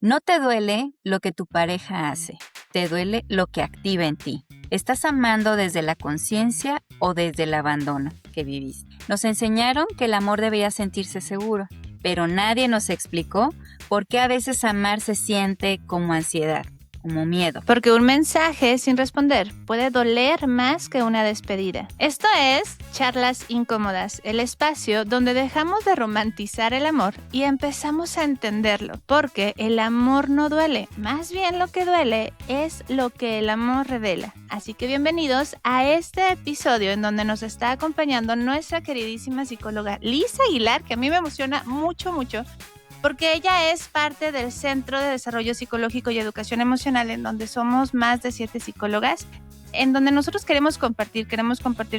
No te duele lo que tu pareja hace, te duele lo que activa en ti. ¿Estás amando desde la conciencia o desde el abandono que viviste? Nos enseñaron que el amor debía sentirse seguro, pero nadie nos explicó por qué a veces amar se siente como ansiedad, como miedo. Porque un mensaje sin responder puede doler más que una despedida. Esto es Charlas Incómodas, el espacio donde dejamos de romantizar el amor y empezamos a entenderlo. Porque el amor no duele, más bien lo que duele es lo que el amor revela. Así que bienvenidos a este episodio en donde nos está acompañando nuestra queridísima psicóloga Liz Aguilar, que a mí me emociona mucho, porque ella es parte del Centro de Desarrollo Psicológico y Educación Emocional, en donde somos más de 7 psicólogas, en donde nosotros queremos compartir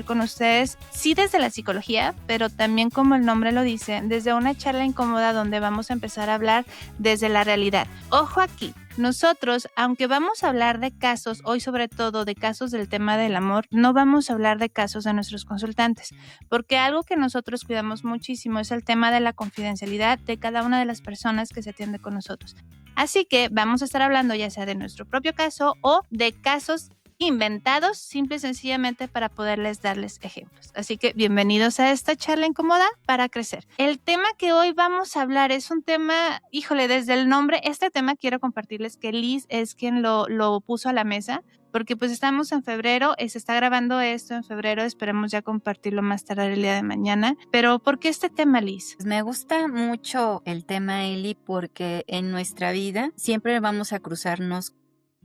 con ustedes, sí desde la psicología, pero también, como el nombre lo dice, desde una charla incómoda donde vamos a empezar a hablar desde la realidad. Ojo aquí. Nosotros, aunque vamos a hablar de casos, hoy sobre todo de casos del tema del amor, no vamos a hablar de casos de nuestros consultantes, porque algo que nosotros cuidamos muchísimo es el tema de la confidencialidad de cada una de las personas que se atiende con nosotros. Así que vamos a estar hablando ya sea de nuestro propio caso o de casos inventados simple y sencillamente para poderles darles ejemplos. Así que bienvenidos a esta charla incómoda para crecer. El tema que hoy vamos a hablar es un tema, híjole, desde el nombre, este tema quiero compartirles que Liz es quien lo puso a la mesa, porque pues estamos en febrero, se está grabando esto en febrero, esperemos ya compartirlo más tarde el día de mañana. Pero ¿por qué este tema, Liz? Me gusta mucho el tema, Eli, porque en nuestra vida siempre vamos a cruzarnos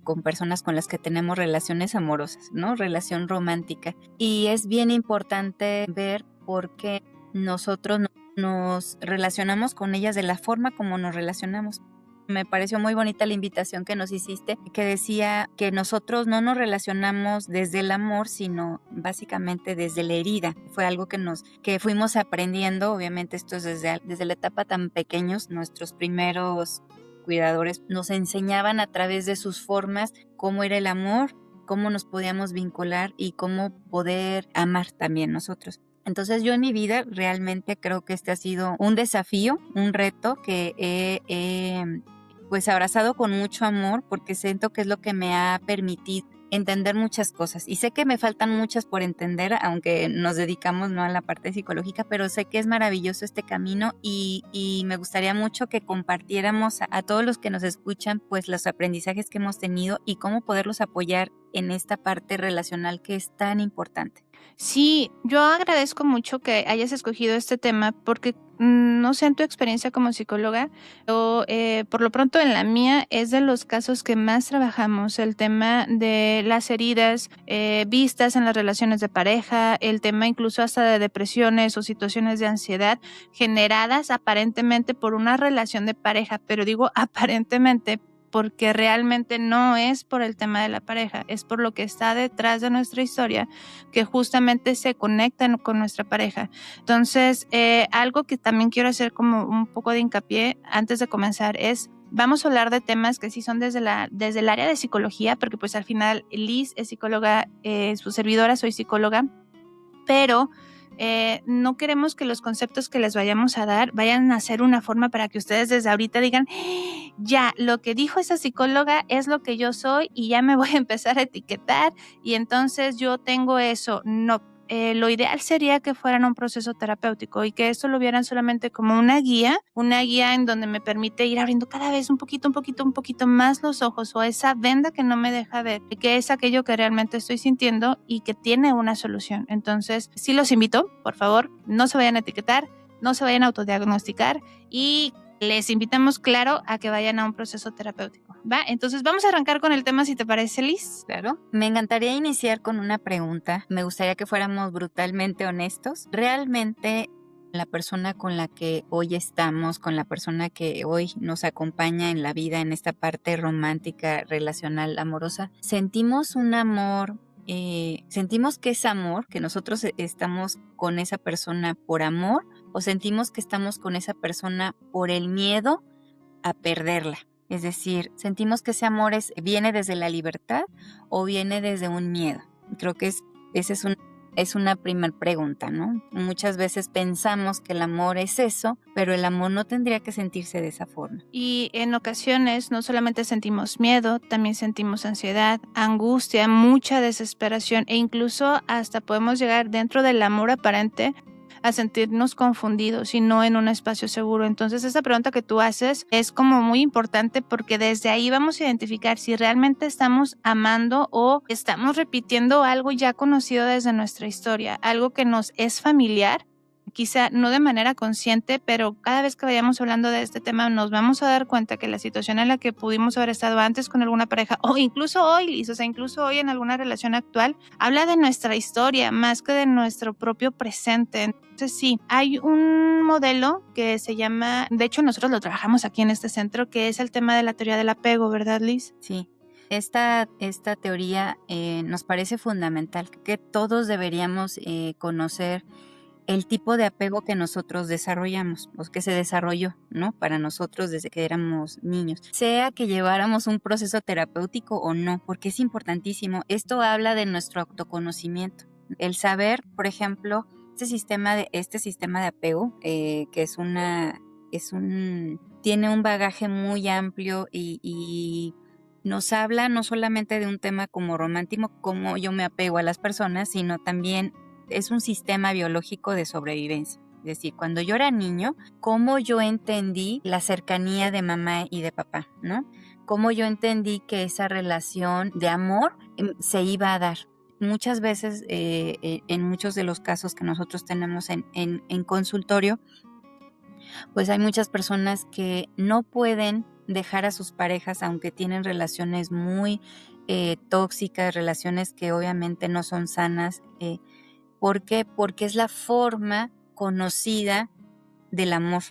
con personas con las que tenemos relaciones amorosas, ¿no? Relación romántica. Y es bien importante ver por qué nosotros nos relacionamos con ellas de la forma como nos relacionamos. Me pareció muy bonita la invitación que nos hiciste, que decía que nosotros no nos relacionamos desde el amor, sino básicamente desde la herida. Fue algo que fuimos aprendiendo, obviamente esto es desde la etapa tan pequeños, nuestros primeros cuidadores nos enseñaban a través de sus formas cómo era el amor, cómo nos podíamos vincular y cómo poder amar también nosotros. Entonces yo en mi vida realmente creo que este ha sido un desafío, un reto que he pues abrazado con mucho amor, porque siento que es lo que me ha permitido entender muchas cosas. Y sé que me faltan muchas por entender, aunque nos dedicamos no a la parte psicológica, pero sé que es maravilloso este camino y me gustaría mucho que compartiéramos a todos los que nos escuchan pues los aprendizajes que hemos tenido y cómo poderlos apoyar en esta parte relacional que es tan importante. Sí, yo agradezco mucho que hayas escogido este tema porque no sé en tu experiencia como psicóloga, o por lo pronto en la mía es de los casos que más trabajamos, el tema de las heridas vistas en las relaciones de pareja, el tema incluso hasta de depresiones o situaciones de ansiedad generadas aparentemente por una relación de pareja, pero digo aparentemente porque realmente no es por el tema de la pareja, es por lo que está detrás de nuestra historia, que justamente se conectan con nuestra pareja. Entonces, algo que también quiero hacer como un poco de hincapié antes de comenzar es, vamos a hablar de temas que sí son desde el área de psicología, porque pues al final Liz es psicóloga, su servidora soy psicóloga, pero no queremos que los conceptos que les vayamos a dar vayan a ser una forma para que ustedes desde ahorita digan, ya, lo que dijo esa psicóloga es lo que yo soy y ya me voy a empezar a etiquetar y entonces yo tengo eso. No. Lo ideal sería que fueran un proceso terapéutico y que esto lo vieran solamente como una guía en donde me permite ir abriendo cada vez un poquito más los ojos o esa venda que no me deja ver, que es aquello que realmente estoy sintiendo y que tiene una solución. Entonces, sí los invito, por favor, no se vayan a etiquetar, no se vayan a autodiagnosticar y les invitamos, claro, a que vayan a un proceso terapéutico, ¿va? Entonces vamos a arrancar con el tema, si te parece, Liz. Claro. Me encantaría iniciar con una pregunta. Me gustaría que fuéramos brutalmente honestos. ¿Realmente la persona con la que hoy estamos, con la persona que hoy nos acompaña en la vida, en esta parte romántica, relacional, amorosa, sentimos un amor? ¿Sentimos que es amor, que nosotros estamos con esa persona por amor o sentimos que estamos con esa persona por el miedo a perderla? Es decir, sentimos que ese viene desde la libertad o viene desde un miedo. Creo que esa es una Es una primer pregunta, ¿no? Muchas veces pensamos que el amor es eso, pero el amor no tendría que sentirse de esa forma. Y en ocasiones no solamente sentimos miedo, también sentimos ansiedad, angustia, mucha desesperación e incluso hasta podemos llegar dentro del amor aparente a sentirnos confundidos y no en un espacio seguro. Entonces esa pregunta que tú haces es como muy importante porque desde ahí vamos a identificar si realmente estamos amando o estamos repitiendo algo ya conocido desde nuestra historia, algo que nos es familiar. Quizá no de manera consciente, pero cada vez que vayamos hablando de este tema nos vamos a dar cuenta que la situación en la que pudimos haber estado antes con alguna pareja o incluso hoy, Liz, o sea, incluso hoy en alguna relación actual, habla de nuestra historia más que de nuestro propio presente. Entonces sí, hay un modelo que se llama, de hecho nosotros lo trabajamos aquí en este centro, que es el tema de la teoría del apego, ¿verdad, Liz? Sí. Esta teoría nos parece fundamental, que todos deberíamos conocer el tipo de apego que nosotros desarrollamos, o que se desarrolló, ¿no? Para nosotros desde que éramos niños. Sea que lleváramos un proceso terapéutico o no, porque es importantísimo. Esto habla de nuestro autoconocimiento. El saber, por ejemplo, este sistema de apego, que tiene un bagaje muy amplio y nos habla no solamente de un tema como romántico, como yo me apego a las personas, sino también es un sistema biológico de sobrevivencia. Es decir, cuando yo era niño, cómo yo entendí la cercanía de mamá y de papá, ¿no? Cómo yo entendí que esa relación de amor se iba a dar. Muchas veces, en muchos de los casos que nosotros tenemos en consultorio, pues hay muchas personas que no pueden dejar a sus parejas, aunque tienen relaciones muy tóxicas, relaciones que obviamente no son sanas. ¿Por qué? Porque es la forma conocida del amor.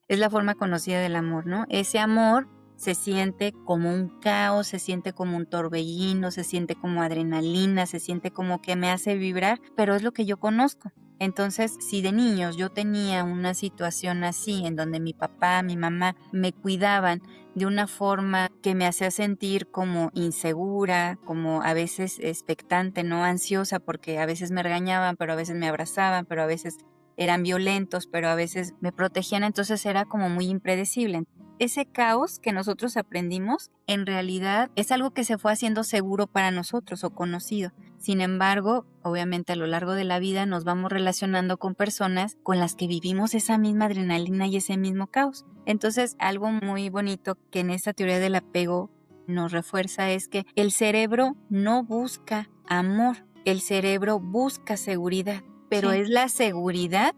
Es la forma conocida del amor, ¿no? Ese amor se siente como un caos, se siente como un torbellino, se siente como adrenalina, se siente como que me hace vibrar, pero es lo que yo conozco. Entonces, si de niños yo tenía una situación así, en donde mi papá, mi mamá me cuidaban de una forma que me hacía sentir como insegura, como a veces expectante, no ansiosa, porque a veces me regañaban, pero a veces me abrazaban, pero a veces eran violentos, pero a veces me protegían, entonces era como muy impredecible. Ese caos que nosotros aprendimos, en realidad es algo que se fue haciendo seguro para nosotros o conocido. Sin embargo, obviamente a lo largo de la vida nos vamos relacionando con personas con las que vivimos esa misma adrenalina y ese mismo caos. Entonces, algo muy bonito que en esta teoría del apego nos refuerza es que el cerebro no busca amor, el cerebro busca seguridad, pero Sí. es la seguridad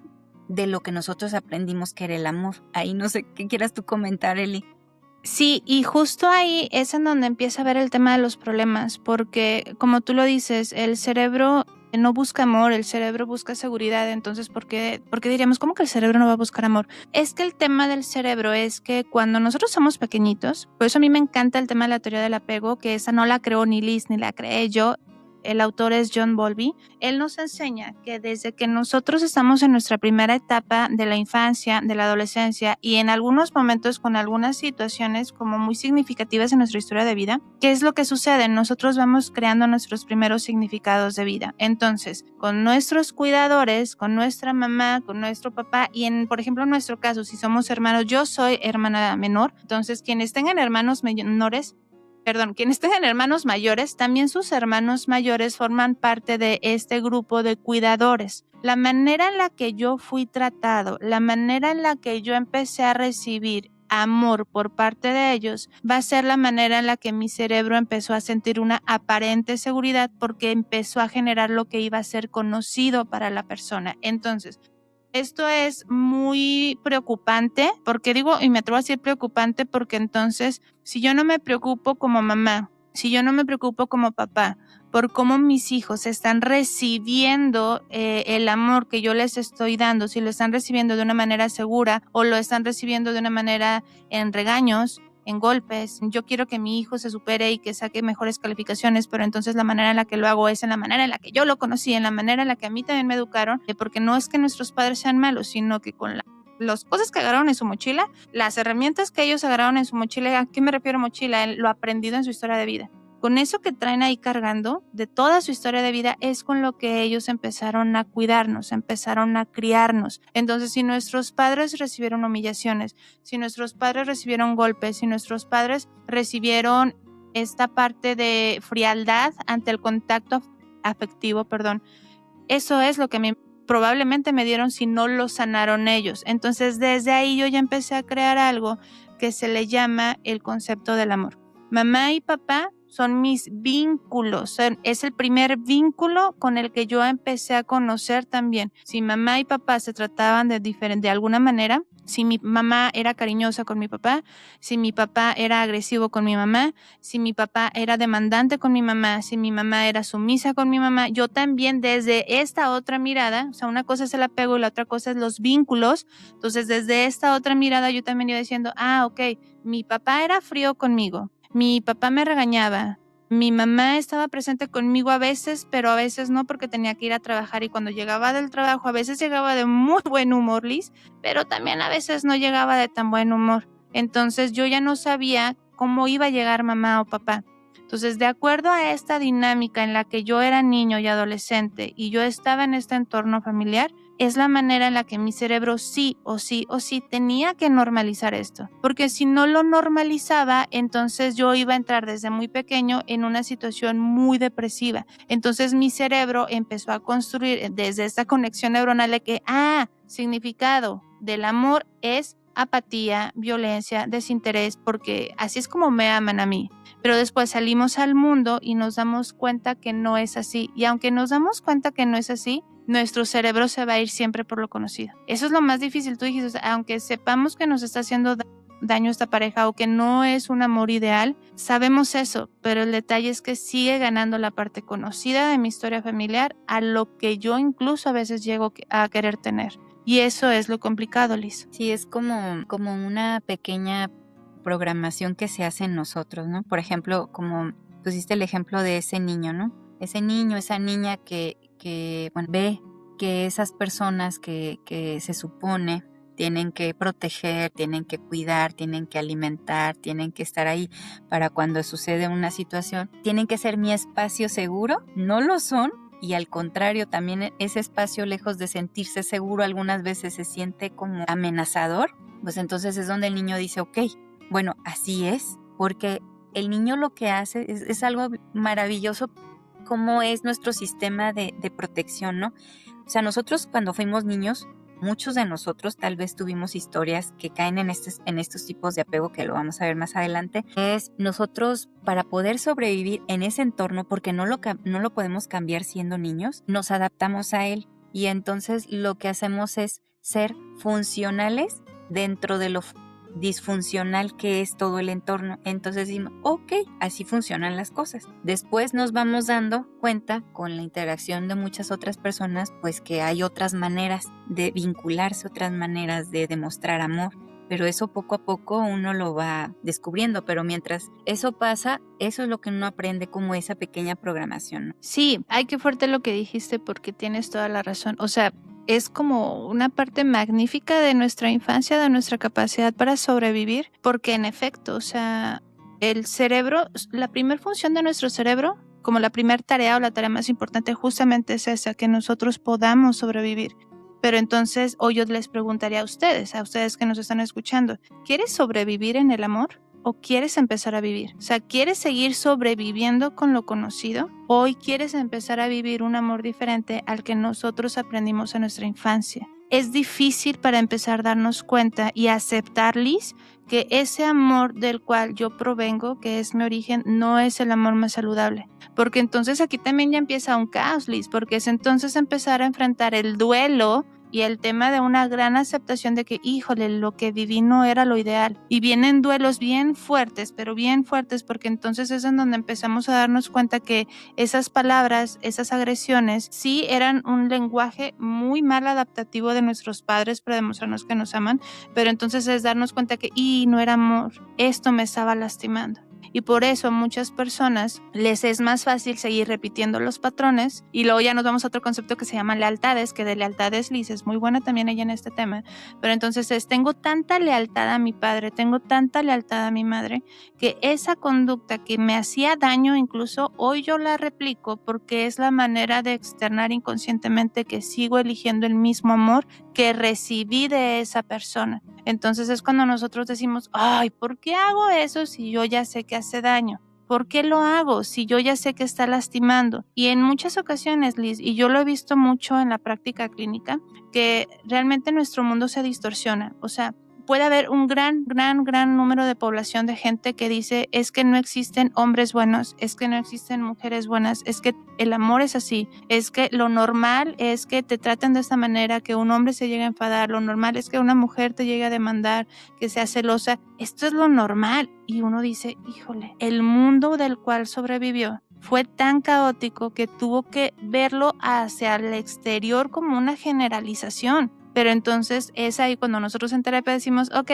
de lo que nosotros aprendimos que era el amor. Ahí no sé qué quieras tú comentar, Eli. Sí, y justo ahí es en donde empieza a ver el tema de los problemas, porque como tú lo dices, el cerebro no busca amor, el cerebro busca seguridad. Entonces, ¿por qué diríamos, cómo que el cerebro no va a buscar amor? Es que el tema del cerebro es que cuando nosotros somos pequeñitos, por eso a mí me encanta el tema de la teoría del apego, que esa no la creó ni Liz ni la creé yo. El autor es John Bowlby. Él nos enseña que desde que nosotros estamos en nuestra primera etapa de la infancia, de la adolescencia y en algunos momentos con algunas situaciones como muy significativas en nuestra historia de vida, ¿qué es lo que sucede? Nosotros vamos creando nuestros primeros significados de vida. Entonces, con nuestros cuidadores, con nuestra mamá, con nuestro papá y por ejemplo, en nuestro caso, si somos hermanos, yo soy hermana menor, entonces quienes tengan hermanos menores, quienes tengan hermanos mayores, también sus hermanos mayores forman parte de este grupo de cuidadores. La manera en la que yo fui tratado, la manera en la que yo empecé a recibir amor por parte de ellos, va a ser la manera en la que mi cerebro empezó a sentir una aparente seguridad porque empezó a generar lo que iba a ser conocido para la persona. Entonces, esto es muy preocupante, porque digo, y me atrevo a decir preocupante, porque entonces, si yo no me preocupo como mamá, si yo no me preocupo como papá, por cómo mis hijos están recibiendo el amor que yo les estoy dando, si lo están recibiendo de una manera segura o lo están recibiendo de una manera en regaños, en golpes. Yo quiero que mi hijo se supere y que saque mejores calificaciones, pero entonces la manera en la que lo hago es en la manera en la que yo lo conocí, en la manera en la que a mí también me educaron, porque no es que nuestros padres sean malos, sino que con las cosas que agarraron en su mochila, las herramientas que ellos agarraron en su mochila. ¿A qué me refiero mochila? Lo aprendido en su historia de vida. con eso que traen ahí cargando de toda su historia de vida es con lo que ellos empezaron a cuidarnos, empezaron a criarnos. Entonces, si nuestros padres recibieron humillaciones, si nuestros padres recibieron golpes, si nuestros padres recibieron esta parte de frialdad ante el contacto afectivo, eso es lo que a mí probablemente me dieron si no lo sanaron ellos. Entonces, desde ahí yo ya empecé a crear algo que se le llama el concepto del amor. Mamá y papá son mis vínculos, es el primer vínculo con el que yo empecé a conocer también. Si mamá y papá se trataban de alguna manera, si mi mamá era cariñosa con mi papá, si mi papá era agresivo con mi mamá, si mi papá era demandante con mi mamá, si mi mamá era sumisa con mi mamá, yo también desde esta otra mirada, o sea, una cosa es el apego y la otra cosa es los vínculos. Entonces, desde esta otra mirada yo también iba diciendo, ok, mi papá era frío conmigo, mi papá me regañaba, mi mamá estaba presente conmigo a veces, pero a veces no porque tenía que ir a trabajar y cuando llegaba del trabajo a veces llegaba de muy buen humor, Liz, pero también a veces no llegaba de tan buen humor. Entonces yo ya no sabía cómo iba a llegar mamá o papá. Entonces, de acuerdo a esta dinámica en la que yo era niño y adolescente y yo estaba en este entorno familiar, es la manera en la que mi cerebro sí tenía que normalizar esto. Porque si no lo normalizaba, entonces yo iba a entrar desde muy pequeño en una situación muy depresiva. Entonces mi cerebro empezó a construir desde esta conexión neuronal de que, significado del amor es apatía, violencia, desinterés, porque así es como me aman a mí. Pero después salimos al mundo y nos damos cuenta que no es así. Y aunque nos damos cuenta que no es así, nuestro cerebro se va a ir siempre por lo conocido. Eso es lo más difícil. Tú dijiste, o sea, aunque sepamos que nos está haciendo daño esta pareja o que no es un amor ideal, sabemos eso, pero el detalle es que sigue ganando la parte conocida de mi historia familiar a lo que yo incluso a veces llego a querer tener. Y eso es lo complicado, Liz. Sí, es como una pequeña programación que se hace en nosotros, ¿no? Por ejemplo, como pusiste el ejemplo de ese niño, ¿no? Ese niño, esa niña que ve que esas personas que se supone tienen que proteger, tienen que cuidar, tienen que alimentar, tienen que estar ahí para cuando sucede una situación, tienen que ser mi espacio seguro, no lo son. Y al contrario, también ese espacio, lejos de sentirse seguro, algunas veces se siente como amenazador. Pues entonces es donde el niño dice, ok, bueno, así es, porque el niño lo que hace es algo maravilloso, como es nuestro sistema de protección, ¿no? O sea, nosotros cuando fuimos niños, muchos de nosotros tal vez tuvimos historias que caen en estos tipos de apego, que lo vamos a ver más adelante. Es nosotros, para poder sobrevivir en ese entorno, porque no lo podemos cambiar siendo niños, nos adaptamos a él. Y entonces lo que hacemos es ser funcionales dentro de lo disfuncional que es todo el entorno. Entonces decimos, ok, así funcionan las cosas. Después nos vamos dando cuenta con la interacción de muchas otras personas, pues que hay otras maneras de vincularse, otras maneras de demostrar amor. Pero eso poco a poco uno lo va descubriendo, pero mientras eso pasa, eso es lo que uno aprende, como esa pequeña programación, ¿no? Sí, ay, qué fuerte lo que dijiste, porque tienes toda la razón. O sea, es como una parte magnífica de nuestra infancia, de nuestra capacidad para sobrevivir, porque en efecto, o sea, el cerebro, la primera función de nuestro cerebro, como la primera tarea o la tarea más importante justamente es esa, que nosotros podamos sobrevivir. Pero entonces hoy yo les preguntaría a ustedes que nos están escuchando, ¿quieres sobrevivir en el amor? ¿O quieres empezar a vivir? O sea, ¿quieres seguir sobreviviendo con lo conocido? ¿O hoy quieres empezar a vivir un amor diferente al que nosotros aprendimos en nuestra infancia? Es difícil para empezar a darnos cuenta y aceptar, Liz, que ese amor del cual yo provengo, que es mi origen, no es el amor más saludable. Porque entonces aquí también ya empieza un caos, Liz, porque es entonces empezar a enfrentar el duelo y el tema de una gran aceptación de que, híjole, lo que viví no era lo ideal. Y vienen duelos bien fuertes, pero bien fuertes, porque entonces es en donde empezamos a darnos cuenta que esas palabras, esas agresiones, sí eran un lenguaje muy mal adaptativo de nuestros padres para demostrarnos que nos aman, pero entonces es darnos cuenta que, no era amor, esto me estaba lastimando. Y por eso muchas personas les es más fácil seguir repitiendo los patrones. Y luego ya nos vamos a otro concepto que se llama lealtades, que de lealtades Liz es muy buena también ella en este tema. Pero entonces tengo tanta lealtad a mi padre, tengo tanta lealtad a mi madre, que esa conducta que me hacía daño incluso hoy yo la replico porque es la manera de externar inconscientemente que sigo eligiendo el mismo amor que recibí de esa persona. Entonces es cuando nosotros decimos, ay, ¿por qué hago eso si yo ya sé que hace daño? ¿Por qué lo hago si yo ya sé que está lastimando? Y en muchas ocasiones, Liz, y yo lo he visto mucho en la práctica clínica, que realmente nuestro mundo se distorsiona. O sea, puede haber un gran número de población de gente que dice es que no existen hombres buenos, es que no existen mujeres buenas, es que el amor es así, es que lo normal es que te traten de esta manera, que un hombre se llegue a enfadar, lo normal es que una mujer te llegue a demandar, que sea celosa, esto es lo normal. Y uno dice, híjole, el mundo del cual sobrevivió fue tan caótico que tuvo que verlo hacia el exterior como una generalización. Pero entonces es ahí cuando nosotros en terapia decimos, ok,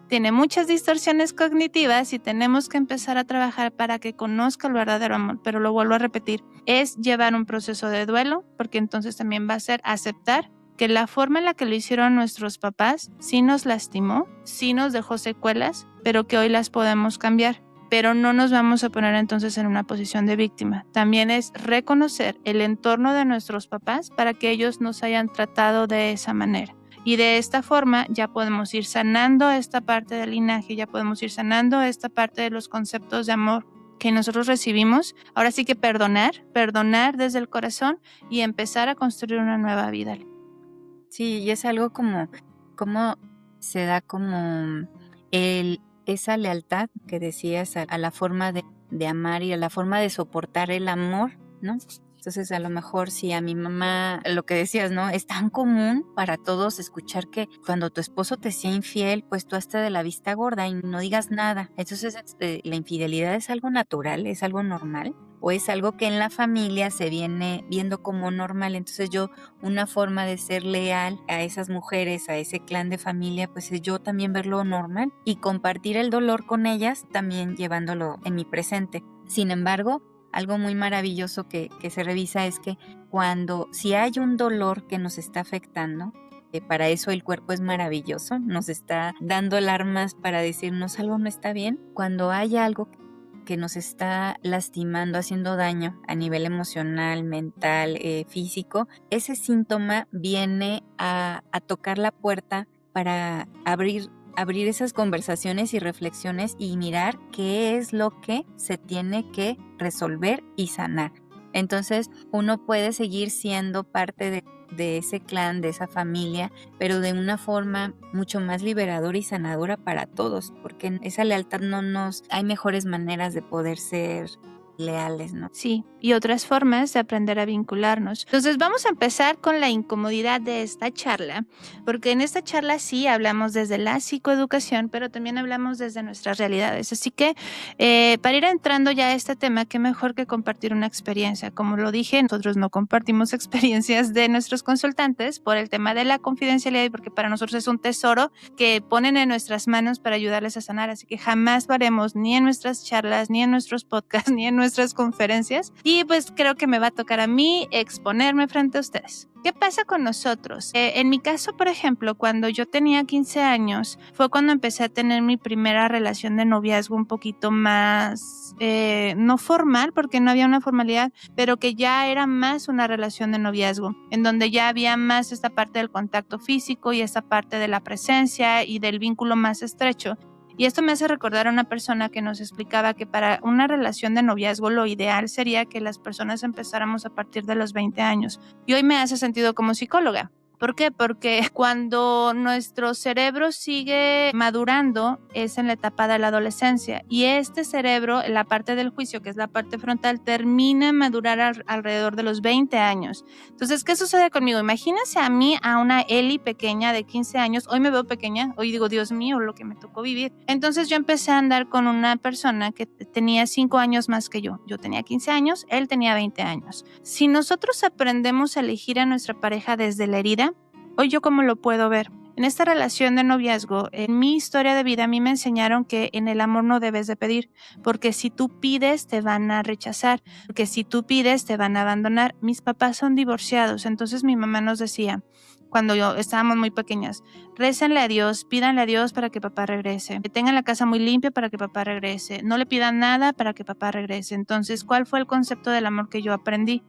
tiene muchas distorsiones cognitivas y tenemos que empezar a trabajar para que conozca el verdadero amor. Pero lo vuelvo a repetir, es llevar un proceso de duelo, porque entonces también va a ser aceptar que la forma en la que lo hicieron nuestros papás sí nos lastimó, sí nos dejó secuelas, pero que hoy las podemos cambiar. Pero no nos vamos a poner entonces en una posición de víctima. También es reconocer el entorno de nuestros papás para que ellos nos hayan tratado de esa manera. Y de esta forma ya podemos ir sanando esta parte del linaje, ya podemos ir sanando esta parte de los conceptos de amor que nosotros recibimos. Ahora sí que perdonar desde el corazón y empezar a construir una nueva vida. Sí, y es algo como se da como esa lealtad que decías a la forma de amar y a la forma de soportar el amor, ¿no? Entonces, a lo mejor si a mi mamá, lo que decías, ¿no? Es tan común para todos escuchar que cuando tu esposo te sea infiel, pues tú hazte de la vista gorda y no digas nada. Entonces, la infidelidad es algo natural, es algo normal, o es algo que en la familia se viene viendo como normal. Entonces una forma de ser leal a esas mujeres, a ese clan de familia, pues es yo también verlo normal y compartir el dolor con ellas, también llevándolo en mi presente. Sin embargo, algo muy maravilloso que se revisa es que si hay un dolor que nos está afectando, que para eso el cuerpo es maravilloso, nos está dando alarmas para decirnos algo no está bien, cuando hay algo que nos está lastimando, haciendo daño a nivel emocional, mental, físico, ese síntoma viene a tocar la puerta para abrir esas conversaciones y reflexiones y mirar qué es lo que se tiene que resolver y sanar. Entonces, uno puede seguir siendo parte de ese clan, de esa familia, pero de una forma mucho más liberadora y sanadora para todos, porque en esa lealtad hay mejores maneras de poder ser leales, ¿no? Sí, y otras formas de aprender a vincularnos. Entonces vamos a empezar con la incomodidad de esta charla, porque en esta charla sí hablamos desde la psicoeducación, pero también hablamos desde nuestras realidades. Así que para ir entrando ya a este tema, qué mejor que compartir una experiencia. Como lo dije, nosotros no compartimos experiencias de nuestros consultantes por el tema de la confidencialidad y porque para nosotros es un tesoro que ponen en nuestras manos para ayudarles a sanar. Así que jamás lo haremos ni en nuestras charlas, ni en nuestros podcasts, ni en nuestras conferencias. Y pues creo que me va a tocar a mí exponerme frente a ustedes. ¿Qué pasa con nosotros? En mi caso, por ejemplo, cuando yo tenía 15 años, fue cuando empecé a tener mi primera relación de noviazgo un poquito más, no formal, porque no había una formalidad, pero que ya era más una relación de noviazgo, en donde ya había más esta parte del contacto físico y esta parte de la presencia y del vínculo más estrecho. Y esto me hace recordar a una persona que nos explicaba que para una relación de noviazgo lo ideal sería que las personas empezáramos a partir de los 20 años. Y hoy me hace sentido como psicóloga. ¿Por qué? Porque cuando nuestro cerebro sigue madurando es en la etapa de la adolescencia y este cerebro, la parte del juicio, que es la parte frontal, termina madurar alrededor de los 20 años. Entonces, ¿qué sucede conmigo? Imagínense a mí, a una Eli pequeña de 15 años, hoy me veo pequeña, hoy digo, Dios mío, lo que me tocó vivir. Entonces yo empecé a andar con una persona que tenía 5 años más que yo. Yo tenía 15 años, él tenía 20 años. Si nosotros aprendemos a elegir a nuestra pareja desde la herida, hoy yo cómo lo puedo ver. En esta relación de noviazgo, en mi historia de vida, a mí me enseñaron que en el amor no debes de pedir, porque si tú pides te van a rechazar, porque si tú pides te van a abandonar. Mis papás son divorciados, entonces mi mamá nos decía, cuando estábamos muy pequeñas, récenle a Dios, pídanle a Dios para que papá regrese, que tengan la casa muy limpia para que papá regrese, no le pidan nada para que papá regrese. Entonces, ¿cuál fue el concepto del amor que yo aprendí?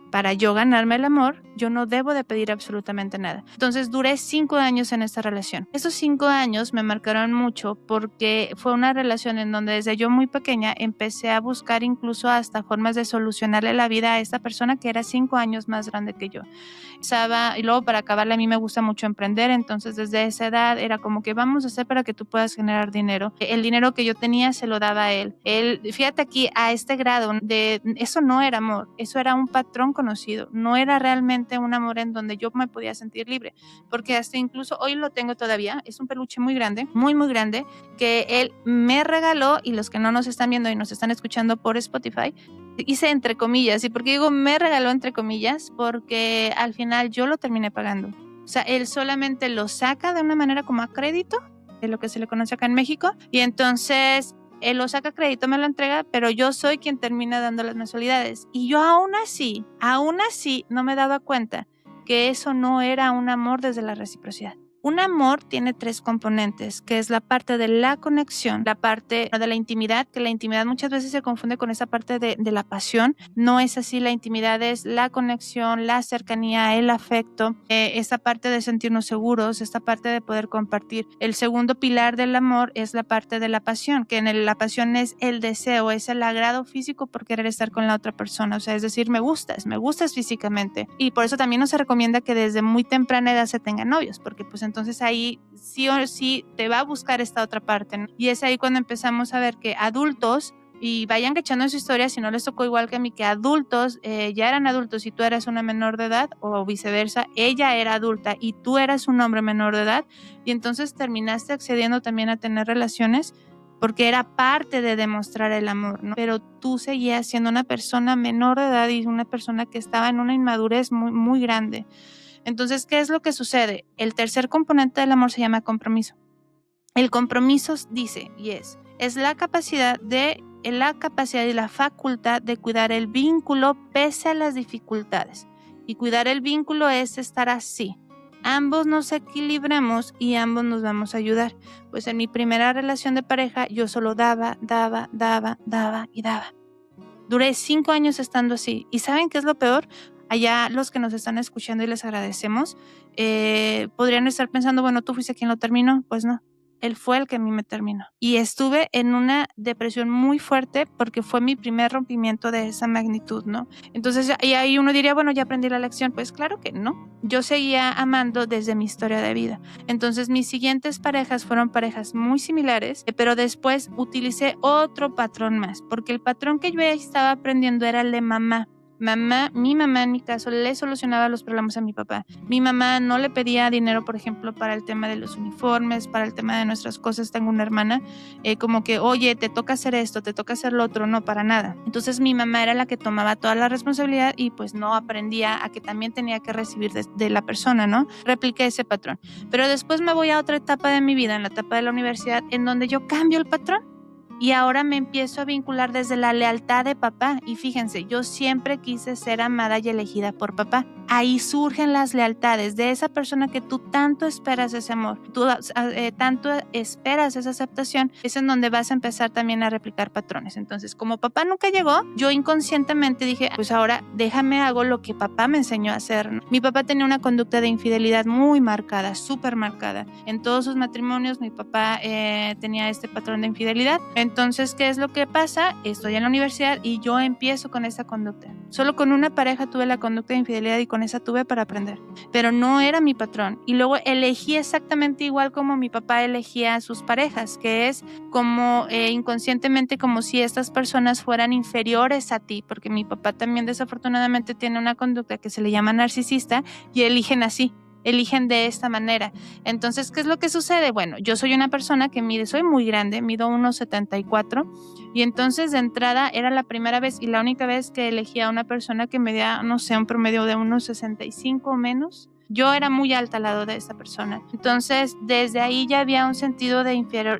Para yo ganarme el amor, yo no debo de pedir absolutamente nada. Entonces duré 5 años en esta relación. Esos 5 años me marcaron mucho porque fue una relación en donde desde yo muy pequeña empecé a buscar incluso hasta formas de solucionarle la vida a esta persona que era 5 años más grande que yo. Y luego para acabarla, a mí me gusta mucho emprender, entonces desde esa edad era como que vamos a hacer para que tú puedas generar dinero. El dinero que yo tenía se lo daba a él. Fíjate aquí, a este grado, eso no era amor, eso era un patrón conocido, no era realmente un amor en donde yo me podía sentir libre, porque hasta incluso hoy lo tengo todavía, es un peluche muy grande, muy muy grande, que él me regaló, y los que no nos están viendo y nos están escuchando por Spotify, hice entre comillas. ¿Y por qué digo me regaló entre comillas? Porque al final yo lo terminé pagando. O sea, él solamente lo saca de una manera como a crédito, de lo que se le conoce acá en México, y entonces él lo saca a crédito, me lo entrega, pero yo soy quien termina dando las mensualidades. Y yo aún así no me daba cuenta que eso no era un amor desde la reciprocidad. Un amor tiene 3 componentes, que es la parte de la conexión, la parte de la intimidad, que la intimidad muchas veces se confunde con esa parte de la pasión. No es así, la intimidad es la conexión, la cercanía, el afecto, esta parte de sentirnos seguros, esta parte de poder compartir. El segundo pilar del amor es la parte de la pasión, que la pasión es el deseo, es el agrado físico por querer estar con la otra persona. O sea, es decir, me gustas físicamente. Y por eso también no se recomienda que desde muy temprana edad se tengan novios, porque pues entonces ahí sí o sí te va a buscar esta otra parte, ¿no? Y es ahí cuando empezamos a ver que adultos, y vayan echando su historia si no les tocó igual que a mí, que adultos ya eran adultos y tú eras una menor de edad, o viceversa, ella era adulta y tú eras un hombre menor de edad, y entonces terminaste accediendo también a tener relaciones porque era parte de demostrar el amor, ¿no? Pero tú seguías siendo una persona menor de edad y una persona que estaba en una inmadurez muy, muy grande. Entonces, ¿qué es lo que sucede? El tercer componente del amor se llama compromiso. El compromiso dice, es la capacidad y la facultad de cuidar el vínculo pese a las dificultades. Y cuidar el vínculo es estar así. Ambos nos equilibramos y ambos nos vamos a ayudar. Pues en mi primera relación de pareja yo solo daba. Duré 5 años estando así. ¿Y saben qué es lo peor? Allá los que nos están escuchando y les agradecemos, podrían estar pensando, bueno, tú fuiste quien lo terminó. Pues no, él fue el que a mí me terminó. Y estuve en una depresión muy fuerte porque fue mi primer rompimiento de esa magnitud, ¿no? Entonces, y ahí uno diría, bueno, ya aprendí la lección. Pues claro que no. Yo seguía amando desde mi historia de vida. Entonces, mis siguientes parejas fueron parejas muy similares, pero después utilicé otro patrón más, porque el patrón que yo estaba aprendiendo era el de mamá. Mi mamá en mi caso le solucionaba los problemas a mi papá. Mi mamá no le pedía dinero, por ejemplo, para el tema de los uniformes, para el tema de nuestras cosas. Tengo una hermana, como que, oye, te toca hacer esto, te toca hacer lo otro. No, para nada. Entonces mi mamá era la que tomaba toda la responsabilidad y pues no aprendía a que también tenía que recibir de la persona, ¿no? Repliqué ese patrón. Pero después me voy a otra etapa de mi vida, en la etapa de la universidad, en donde yo cambio el patrón. Y ahora me empiezo a vincular desde la lealtad de papá. Y fíjense, yo siempre quise ser amada y elegida por papá. Ahí surgen las lealtades de esa persona que tú tanto esperas ese amor, tú tanto esperas esa aceptación. Es en donde vas a empezar también a replicar patrones. Entonces, como papá nunca llegó, yo inconscientemente dije, pues ahora déjame hago lo que papá me enseñó a hacer, ¿no? Mi papá tenía una conducta de infidelidad muy marcada, súper marcada. En todos sus matrimonios mi papá tenía este patrón de infidelidad. Entonces, ¿qué es lo que pasa? Estoy en la universidad y yo empiezo con esa conducta. Solo con una pareja tuve la conducta de infidelidad y con esa tuve para aprender. Pero no era mi patrón. Y luego elegí exactamente igual como mi papá elegía a sus parejas, que es como inconscientemente como si estas personas fueran inferiores a ti, porque mi papá también desafortunadamente tiene una conducta que se le llama narcisista y eligen así. Eligen de esta manera. Entonces, ¿qué es lo que sucede? Bueno, yo soy una persona que soy muy grande, mido 1,74 y entonces de entrada era la primera vez y la única vez que elegía a una persona que medía, no sé, un promedio de 1,65 o menos. Yo era muy alta al lado de esa persona. Entonces, desde ahí ya había un sentido de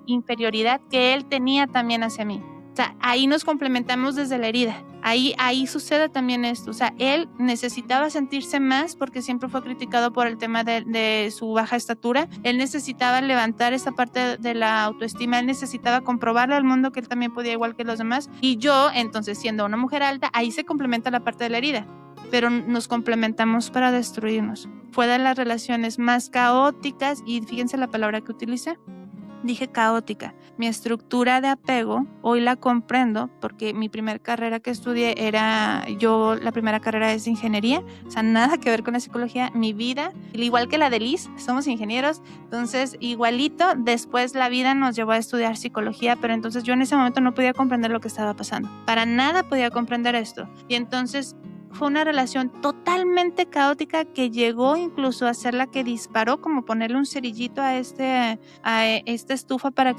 inferioridad que él tenía también hacia mí. O sea, ahí nos complementamos desde la herida. Ahí sucede también esto. O sea, él necesitaba sentirse más porque siempre fue criticado por el tema de su baja estatura. Él necesitaba levantar esa parte de la autoestima. Él necesitaba comprobarle al mundo que él también podía igual que los demás. Y yo, entonces, siendo una mujer alta, ahí se complementa la parte de la herida. Pero nos complementamos para destruirnos. Fue de las relaciones más caóticas y fíjense la palabra que utilicé. Dije caótica. Mi estructura de apego hoy la comprendo porque mi primera carrera que estudié la primera carrera es de ingeniería, o sea, nada que ver con la psicología. Mi vida, igual que la de Liz, somos ingenieros, entonces igualito, después la vida nos llevó a estudiar psicología, pero entonces yo en ese momento no podía comprender lo que estaba pasando. Para nada podía comprender esto. Y entonces fue una relación totalmente caótica que llegó incluso a ser la que disparó, como ponerle un cerillito a esta estufa para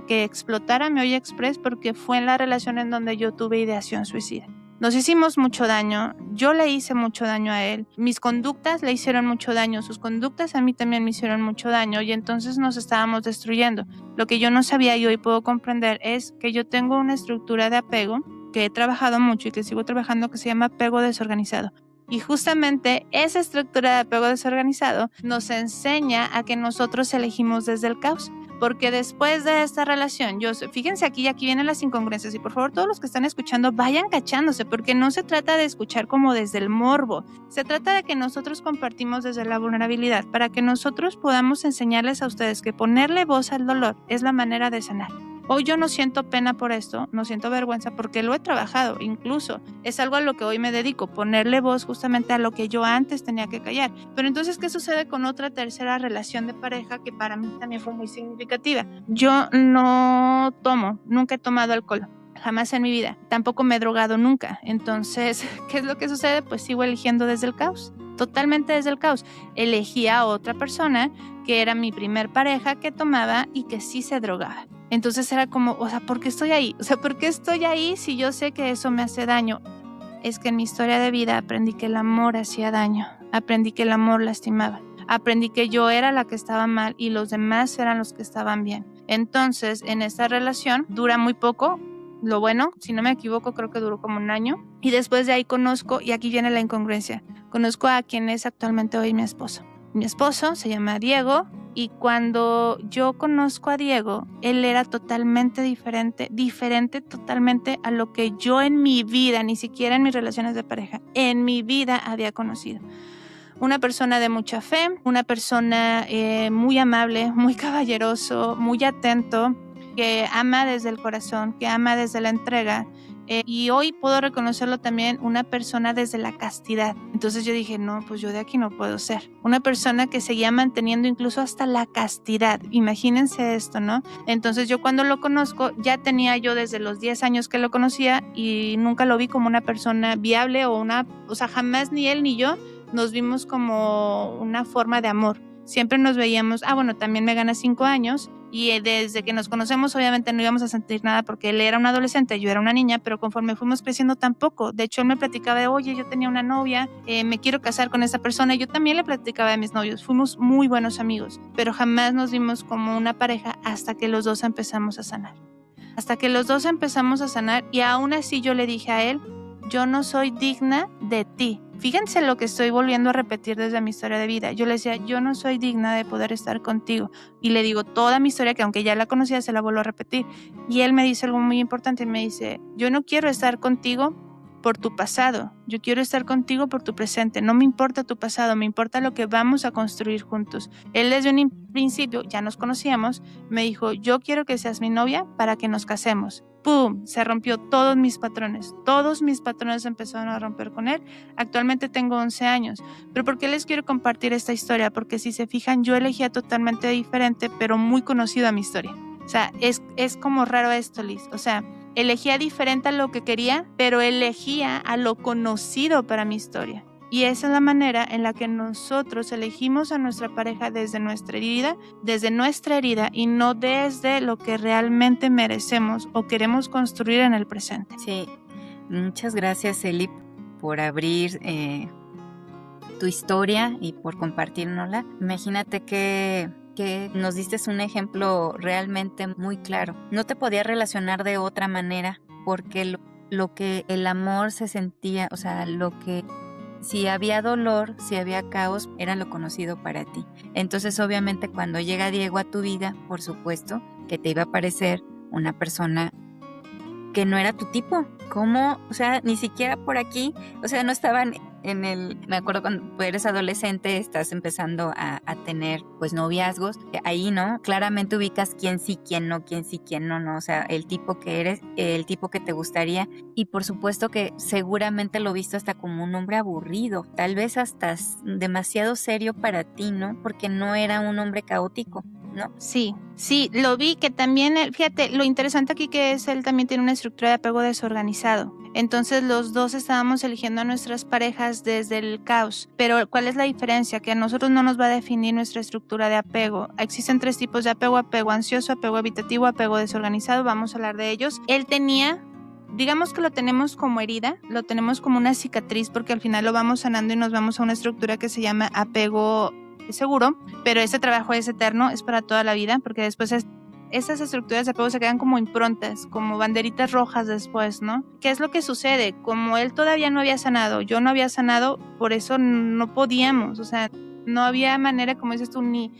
que explotara mi olla express, porque fue en la relación en donde yo tuve ideación suicida. Nos hicimos mucho daño, yo le hice mucho daño a él, mis conductas le hicieron mucho daño, sus conductas a mí también me hicieron mucho daño y entonces nos estábamos destruyendo. Lo que yo no sabía y hoy puedo comprender es que yo tengo una estructura de apego que he trabajado mucho y que sigo trabajando, que se llama apego desorganizado. Y justamente esa estructura de apego desorganizado nos enseña a que nosotros elegimos desde el caos. Porque después de esta relación, fíjense aquí vienen las incongruencias y por favor todos los que están escuchando vayan cachándose, porque no se trata de escuchar como desde el morbo, se trata de que nosotros compartimos desde la vulnerabilidad para que nosotros podamos enseñarles a ustedes que ponerle voz al dolor es la manera de sanar. Hoy yo no siento pena por esto, no siento vergüenza porque lo he trabajado, incluso es algo a lo que hoy me dedico, ponerle voz justamente a lo que yo antes tenía que callar. Pero entonces, ¿qué sucede con otra tercera relación de pareja que para mí también fue muy significativa? Yo no tomo, nunca he tomado alcohol. Jamás en mi vida, tampoco me he drogado nunca. Entonces, ¿qué es lo que sucede? Pues sigo eligiendo desde el caos, totalmente desde el caos. Elegí a otra persona que era mi primer pareja que tomaba y que sí se drogaba. Entonces era como, o sea, ¿por qué estoy ahí? O sea, ¿por qué estoy ahí si yo sé que eso me hace daño? Es que en mi historia de vida aprendí que el amor hacía daño, aprendí que el amor lastimaba, aprendí que yo era la que estaba mal y los demás eran los que estaban bien. Entonces, en esta relación dura muy poco. Lo bueno, si no me equivoco, creo que duró como un año. Y después de ahí conozco, y aquí viene la incongruencia, conozco a quien es actualmente hoy mi esposo. Mi esposo se llama Diego y cuando yo conozco a Diego, él era totalmente diferente totalmente a lo que yo en mi vida, ni siquiera en mis relaciones de pareja, en mi vida había conocido. Una persona de mucha fe, una persona muy amable, muy caballeroso, muy atento, que ama desde el corazón, que ama desde la entrega. Y hoy puedo reconocerlo también una persona desde la castidad. Entonces yo dije, no, pues yo de aquí no puedo ser. Una persona que seguía manteniendo incluso hasta la castidad. Imagínense esto, ¿no? Entonces yo cuando lo conozco, ya tenía yo desde los 10 años que lo conocía y nunca lo vi como una persona viable o sea, jamás ni él ni yo nos vimos como una forma de amor. Siempre nos veíamos, también me gana 5 años y desde que nos conocemos obviamente no íbamos a sentir nada porque él era un adolescente, yo era una niña, pero conforme fuimos creciendo tampoco. De hecho, él me platicaba de, oye, yo tenía una novia, me quiero casar con esa persona, y yo también le platicaba de mis novios, fuimos muy buenos amigos, pero jamás nos vimos como una pareja hasta que los dos empezamos a sanar. Hasta que los dos empezamos a sanar y aún así yo le dije a él, yo no soy digna de ti. Fíjense lo que estoy volviendo a repetir desde mi historia de vida. Yo le decía, yo no soy digna de poder estar contigo. Y le digo toda mi historia, que aunque ya la conocía, se la vuelvo a repetir. Y él me dice algo muy importante. Me dice, yo no quiero estar contigo por tu pasado. Yo quiero estar contigo por tu presente. No me importa tu pasado, me importa lo que vamos a construir juntos. Él desde un principio, ya nos conocíamos, me dijo, yo quiero que seas mi novia para que nos casemos. ¡Pum! Se rompió todos mis patrones empezaron a romper con él. Actualmente tengo 11 años. ¿Pero por qué les quiero compartir esta historia? Porque si se fijan, yo elegía totalmente diferente, pero muy conocido a mi historia. O sea, es como raro esto, Liz. O sea, elegía diferente a lo que quería, pero elegía a lo conocido para mi historia. Y esa es la manera en la que nosotros elegimos a nuestra pareja desde nuestra herida y no desde lo que realmente merecemos o queremos construir en el presente. Sí, muchas gracias, Eli, por abrir tu historia y por compartirnosla. Imagínate que nos diste un ejemplo realmente muy claro. No te podías relacionar de otra manera porque lo que el amor se sentía, o sea, lo que si había dolor, si había caos, era lo conocido para ti. Entonces, obviamente, cuando llega Diego a tu vida, por supuesto, que te iba a parecer una persona que no era tu tipo. ¿Cómo? O sea, ni siquiera por aquí, o sea, no estaban me acuerdo cuando eres adolescente, estás empezando a tener pues noviazgos, ahí, ¿no? Claramente ubicas quién sí, quién no, quién sí, quién no, ¿no? O sea, el tipo que eres, el tipo que te gustaría, y por supuesto que seguramente lo viste hasta como un hombre aburrido, tal vez hasta demasiado serio para ti, ¿no? Porque no era un hombre caótico, ¿no? Sí, lo vi que también, fíjate, lo interesante aquí que es, él también tiene una estructura de apego desorganizado. Entonces los dos estábamos eligiendo a nuestras parejas desde el caos. Pero ¿cuál es la diferencia? Que a nosotros no nos va a definir nuestra estructura de apego. Existen 3 tipos de apego: apego ansioso, apego evitativo, apego desorganizado. Vamos a hablar de ellos. Él tenía, digamos que lo tenemos como herida, lo tenemos como una cicatriz, porque al final lo vamos sanando y nos vamos a una estructura que se llama apego seguro, pero ese trabajo es eterno, es para toda la vida, porque después esas estructuras de apego se quedan como improntas, como banderitas rojas después, ¿no? ¿Qué es lo que sucede? Como él todavía no había sanado, yo no había sanado, por eso no podíamos, o sea, no había manera, como dices tú, ni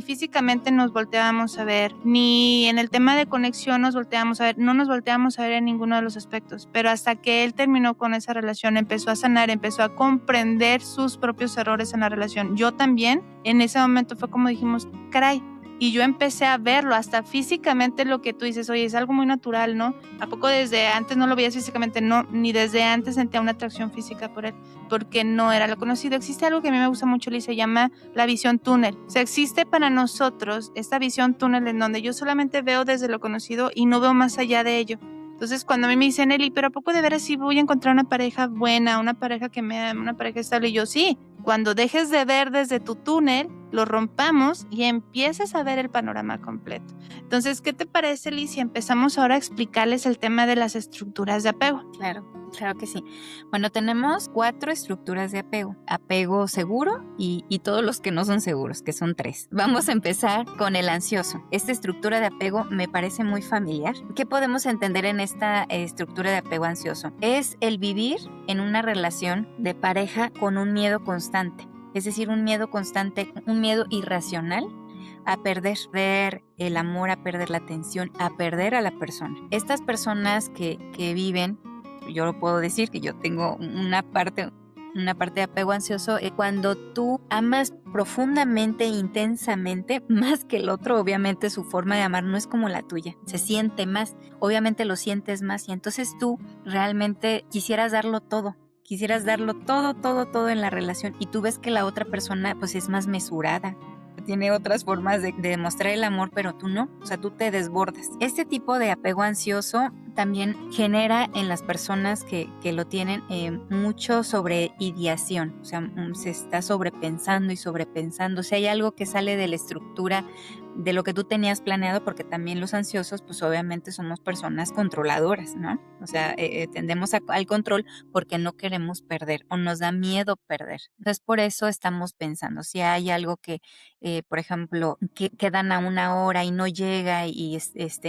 físicamente nos volteábamos a ver, ni en el tema de conexión nos volteábamos a ver, no nos volteábamos a ver en ninguno de los aspectos, pero hasta que él terminó con esa relación, empezó a sanar, empezó a comprender sus propios errores en la relación. Yo también, en ese momento fue como dijimos, caray, y yo empecé a verlo hasta físicamente, lo que tú dices, oye, es algo muy natural, ¿no? ¿A poco desde antes no lo veías físicamente? No, ni desde antes sentía una atracción física por él, porque no era lo conocido. Existe algo que a mí me gusta mucho, Liz, se llama la visión túnel. O sea, existe para nosotros esta visión túnel en donde yo solamente veo desde lo conocido y no veo más allá de ello. Entonces, cuando a mí me dicen, Eli, ¿pero a poco de veras sí voy a encontrar una pareja buena, una pareja que me ame, una pareja estable? Y yo, sí, cuando dejes de ver desde tu túnel, lo rompamos y empieces a ver el panorama completo. Entonces, ¿qué te parece, Liz, si empezamos ahora a explicarles el tema de las estructuras de apego? Claro que sí. Bueno, tenemos 4 estructuras de apego. Apego seguro y todos los que no son seguros, que son 3. Vamos a empezar con el ansioso. Esta estructura de apego me parece muy familiar. ¿Qué podemos entender en esta estructura de apego ansioso? Es el vivir en una relación de pareja con un miedo constante. Es decir, un miedo constante, un miedo irracional a perder el amor, a perder la atención, a perder a la persona. Estas personas que viven, yo lo puedo decir que yo tengo una parte de apego ansioso, cuando tú amas profundamente, intensamente, más que el otro, obviamente su forma de amar no es como la tuya, se siente más, obviamente lo sientes más, y entonces tú realmente quisieras darlo todo en la relación, y tú ves que la otra persona pues es más mesurada, tiene otras formas de demostrar el amor, pero tú no, o sea, tú te desbordas. Este tipo de apego ansioso también genera en las personas que lo tienen mucho sobreideación, o sea, se está sobrepensando y sobrepensando. O sea, hay algo que sale de la estructura de lo que tú tenías planeado, porque también los ansiosos, pues obviamente somos personas controladoras, ¿no? O sea, tendemos al control porque no queremos perder o nos da miedo perder. Entonces, por eso estamos pensando, si hay algo que, por ejemplo, que quedan a 1 hora y no llega y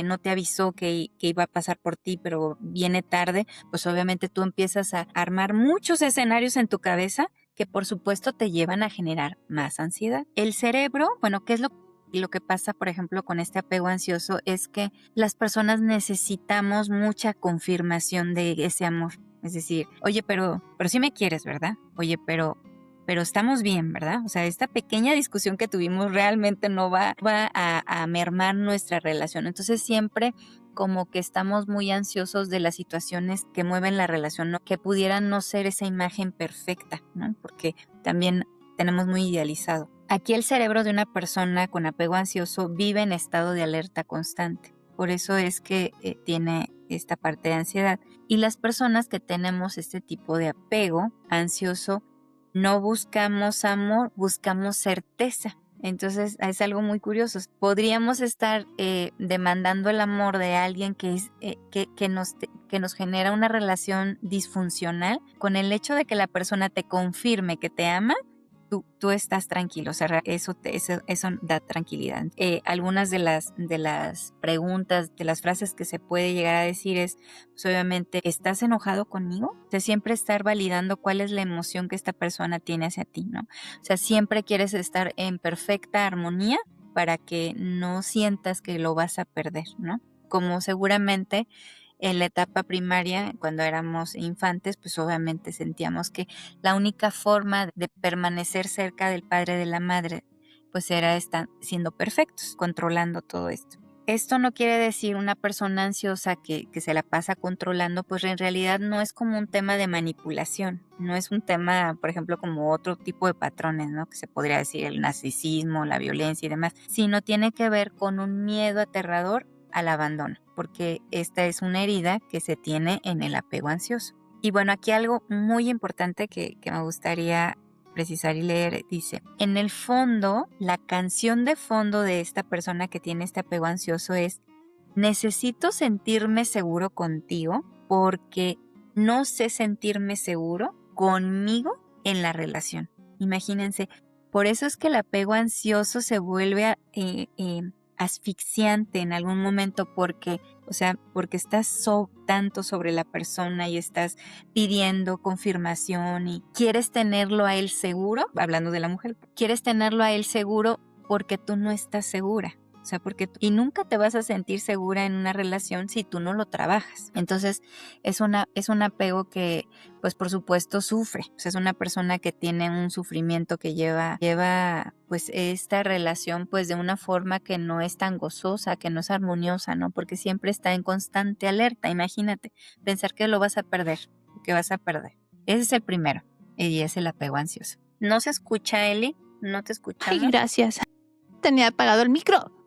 no te avisó que iba a pasar por ti, pero viene tarde, pues obviamente tú empiezas a armar muchos escenarios en tu cabeza que por supuesto te llevan a generar más ansiedad. El cerebro, bueno, ¿qué es lo que pasa, por ejemplo, con este apego ansioso? Es que las personas necesitamos mucha confirmación de ese amor. Es decir, oye, pero sí me quieres, ¿verdad? Oye, pero estamos bien, ¿verdad? O sea, esta pequeña discusión que tuvimos realmente no va a mermar nuestra relación. Entonces siempre como que estamos muy ansiosos de las situaciones que mueven la relación, ¿no? Que pudieran no ser esa imagen perfecta, ¿no? Porque también tenemos muy idealizado. Aquí el cerebro de una persona con apego ansioso vive en estado de alerta constante. Por eso es que tiene esta parte de ansiedad. Y las personas que tenemos este tipo de apego ansioso no buscamos amor, buscamos certeza. Entonces es algo muy curioso. Podríamos estar demandando el amor de alguien que nos genera una relación disfuncional. Con el hecho de que la persona te confirme que te ama, tú estás tranquilo. O sea, eso da tranquilidad. Algunas de las preguntas, de las frases que se puede llegar a decir es, pues obviamente, ¿estás enojado conmigo? O sea, siempre estar validando cuál es la emoción que esta persona tiene hacia ti, ¿no? O sea, siempre quieres estar en perfecta armonía para que no sientas que lo vas a perder, ¿no? Como seguramente en la etapa primaria, cuando éramos infantes, pues obviamente sentíamos que la única forma de permanecer cerca del padre, de la madre, pues era estar siendo perfectos, controlando todo esto. Esto no quiere decir una persona ansiosa que se la pasa controlando, pues en realidad no es como un tema de manipulación, no es un tema, por ejemplo, como otro tipo de patrones, ¿no? Que se podría decir el narcisismo, la violencia y demás, sino tiene que ver con un miedo aterrador al abandono, porque esta es una herida que se tiene en el apego ansioso. Y bueno, aquí algo muy importante que me gustaría precisar y leer, dice, en el fondo, la canción de fondo de esta persona que tiene este apego ansioso es, necesito sentirme seguro contigo porque no sé sentirme seguro conmigo en la relación. Imagínense, por eso es que el apego ansioso se vuelve asfixiante en algún momento porque estás tanto sobre la persona y estás pidiendo confirmación y quieres tenerlo a él seguro, hablando de la mujer, quieres tenerlo a él seguro porque tú no estás segura. O sea, y nunca te vas a sentir segura en una relación si tú no lo trabajas. Entonces, es un apego que, pues por supuesto, sufre. O sea, es una persona que tiene un sufrimiento que lleva pues esta relación pues de una forma que no es tan gozosa, que no es armoniosa, ¿no? Porque siempre está en constante alerta. Imagínate, pensar que lo vas a perder, que vas a perder. Ese es el primero, y es el apego ansioso. ¿No se escucha, Eli? ¿No te escuchamos? Ay, gracias. Tenía apagado el micro.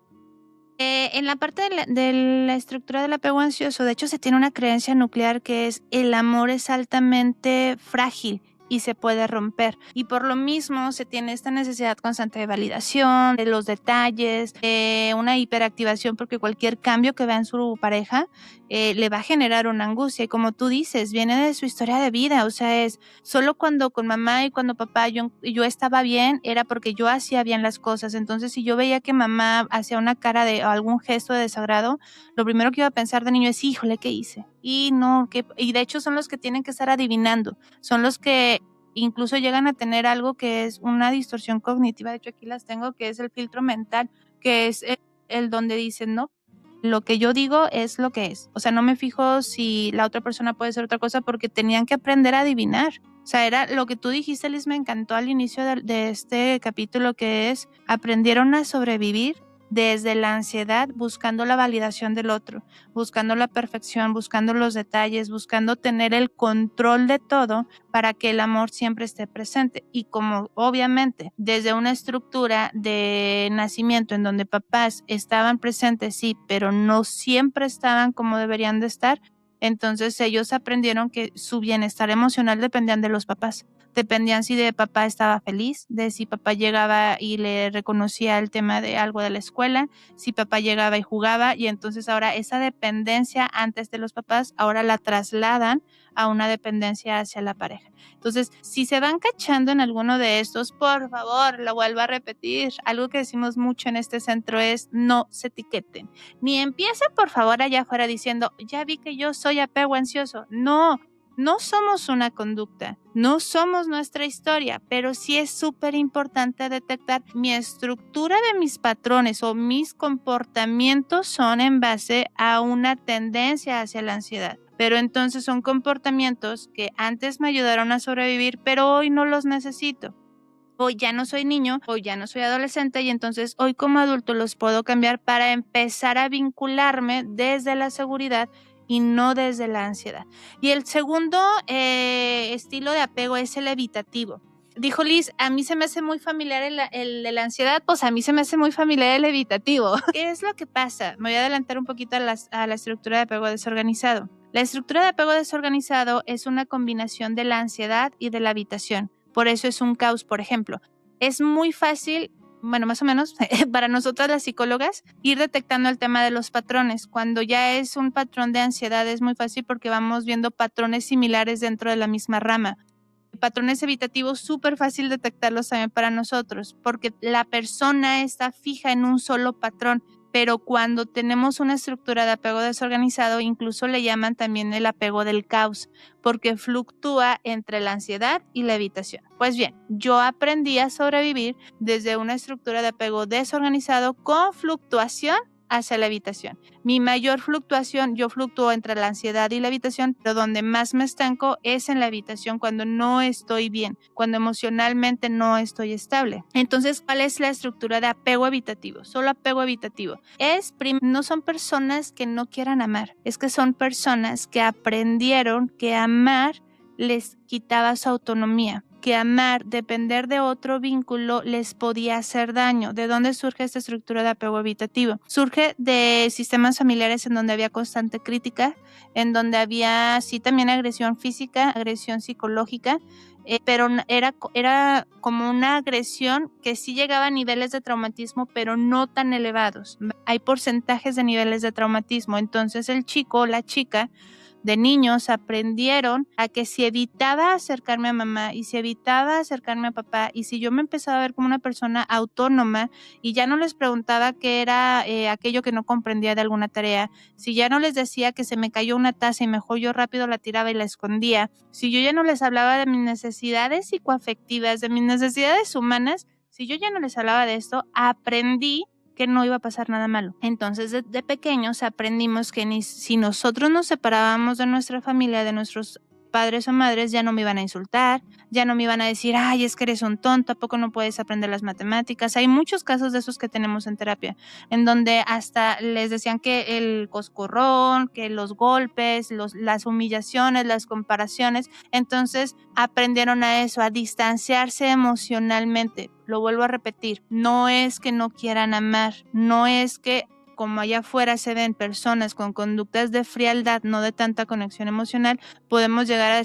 En la parte de la estructura del apego ansioso, de hecho, se tiene una creencia nuclear que es el amor es altamente frágil y se puede romper. Y por lo mismo se tiene esta necesidad constante de validación, de los detalles, de una hiperactivación porque cualquier cambio que vea en su pareja le va a generar una angustia. Y como tú dices, viene de su historia de vida. O sea, es solo cuando con mamá y cuando papá yo estaba bien, era porque yo hacía bien las cosas. Entonces, si yo veía que mamá hacía una cara de algún gesto de desagrado, lo primero que iba a pensar de niño es, híjole, ¿qué hice? Y de hecho son los que tienen que estar adivinando, son los que incluso llegan a tener algo que es una distorsión cognitiva. De hecho, aquí las tengo, que es el filtro mental, que es el donde dicen, no, lo que yo digo es lo que es. O sea, no me fijo si la otra persona puede ser otra cosa porque tenían que aprender a adivinar. O sea, era lo que tú dijiste, Liz, me encantó al inicio de este capítulo, que es aprendieron a sobrevivir desde la ansiedad, buscando la validación del otro, buscando la perfección, buscando los detalles, buscando tener el control de todo para que el amor siempre esté presente. Y como obviamente desde una estructura de nacimiento en donde papás estaban presentes, sí, pero no siempre estaban como deberían de estar, entonces ellos aprendieron que su bienestar emocional dependían de los papás. Dependían si de papá estaba feliz, de si papá llegaba y le reconocía el tema de algo de la escuela, si papá llegaba y jugaba, y entonces ahora esa dependencia antes de los papás, ahora la trasladan a una dependencia hacia la pareja. Entonces, si se van cachando en alguno de estos, por favor, lo vuelvo a repetir, algo que decimos mucho en este centro es no se etiqueten. Ni empiecen, por favor, allá afuera diciendo, ya vi que yo soy apego ansioso. No somos una conducta, no somos nuestra historia, pero sí es súper importante detectar mi estructura de mis patrones o mis comportamientos son en base a una tendencia hacia la ansiedad. Pero entonces son comportamientos que antes me ayudaron a sobrevivir, pero hoy no los necesito. Hoy ya no soy niño, hoy ya no soy adolescente y entonces hoy como adulto los puedo cambiar para empezar a vincularme desde la seguridad y no desde la ansiedad. Y el segundo estilo de apego es el evitativo. Dijo Liz, a mí se me hace muy familiar el de la ansiedad, pues a mí se me hace muy familiar el evitativo. ¿Qué es lo que pasa? Me voy a adelantar un poquito a la estructura de apego desorganizado. La estructura de apego desorganizado es una combinación de la ansiedad y de la evitación. Por eso es un caos, por ejemplo. Es muy fácil bueno, más o menos, para nosotras las psicólogas, ir detectando el tema de los patrones. Cuando ya es un patrón de ansiedad es muy fácil porque vamos viendo patrones similares dentro de la misma rama. Patrones evitativos, súper fácil detectarlos también para nosotros, porque la persona está fija en un solo patrón, pero cuando tenemos una estructura de apego desorganizado, incluso le llaman también el apego del caos, porque fluctúa entre la ansiedad y la evitación. Pues bien, yo aprendí a sobrevivir desde una estructura de apego desorganizado con fluctuación hacia la evitación. Mi mayor fluctuación, yo fluctúo entre la ansiedad y la evitación, pero donde más me estanco es en la evitación cuando no estoy bien, cuando emocionalmente no estoy estable. Entonces, ¿cuál es la estructura de apego evitativo? Solo apego evitativo. No son personas que no quieran amar, es que son personas que aprendieron que amar les quitaba su autonomía, que amar, depender de otro vínculo les podía hacer daño. ¿De dónde surge esta estructura de apego evitativo? Surge de sistemas familiares en donde había constante crítica, en donde había sí también agresión física, agresión psicológica, pero era como una agresión que sí llegaba a niveles de traumatismo, pero no tan elevados. Hay porcentajes de niveles de traumatismo, entonces el chico o la chica de niños aprendieron a que si evitaba acercarme a mamá y si evitaba acercarme a papá y si yo me empezaba a ver como una persona autónoma y ya no les preguntaba qué era aquello que no comprendía de alguna tarea, si ya no les decía que se me cayó una taza y mejor yo rápido la tiraba y la escondía, si yo ya no les hablaba de mis necesidades psicoafectivas, de mis necesidades humanas, si yo ya no les hablaba de esto, aprendí que no iba a pasar nada malo. Entonces, de pequeños aprendimos que si nosotros nos separábamos de nuestra familia, de nuestros padres o madres, ya no me iban a insultar, ya no me iban a decir, ay, es que eres un tonto, ¿a poco no puedes aprender las matemáticas? Hay muchos casos de esos que tenemos en terapia, en donde hasta les decían que el coscorrón, que los golpes, las humillaciones, las comparaciones, entonces aprendieron a eso, a distanciarse emocionalmente. Lo vuelvo a repetir, no es que no quieran amar, no es que como allá afuera se ven personas con conductas de frialdad, no de tanta conexión emocional, podemos llegar a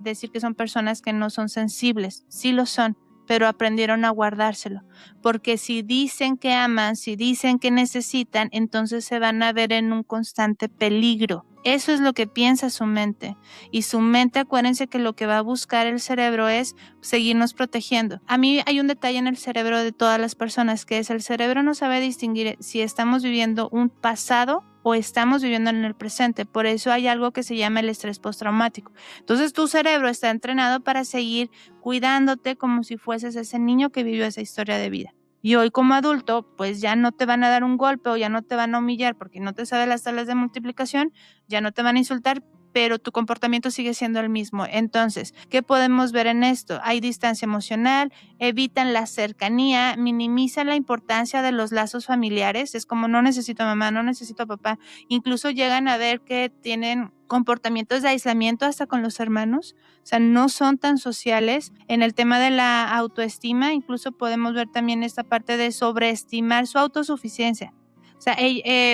decir que son personas que no son sensibles. Sí lo son, pero aprendieron a guardárselo. Porque si dicen que aman, si dicen que necesitan, entonces se van a ver en un constante peligro. Eso es lo que piensa su mente. Y su mente, acuérdense que lo que va a buscar el cerebro es seguirnos protegiendo. A mí hay un detalle en el cerebro de todas las personas, que es el cerebro no sabe distinguir si estamos viviendo un pasado o estamos viviendo en el presente. Por eso hay algo que se llama el estrés postraumático. Entonces tu cerebro está entrenado para seguir cuidándote como si fueses ese niño que vivió esa historia de vida. Y hoy como adulto, pues ya no te van a dar un golpe o ya no te van a humillar porque no te sabes las tablas de multiplicación, ya no te van a insultar, pero tu comportamiento sigue siendo el mismo. Entonces, ¿qué podemos ver en esto? Hay distancia emocional, evitan la cercanía, minimizan la importancia de los lazos familiares. Es como no necesito a mamá, no necesito a papá. Incluso llegan a ver que tienen comportamientos de aislamiento hasta con los hermanos. O sea, no son tan sociales. En el tema de la autoestima, incluso podemos ver también esta parte de sobreestimar su autosuficiencia. O sea,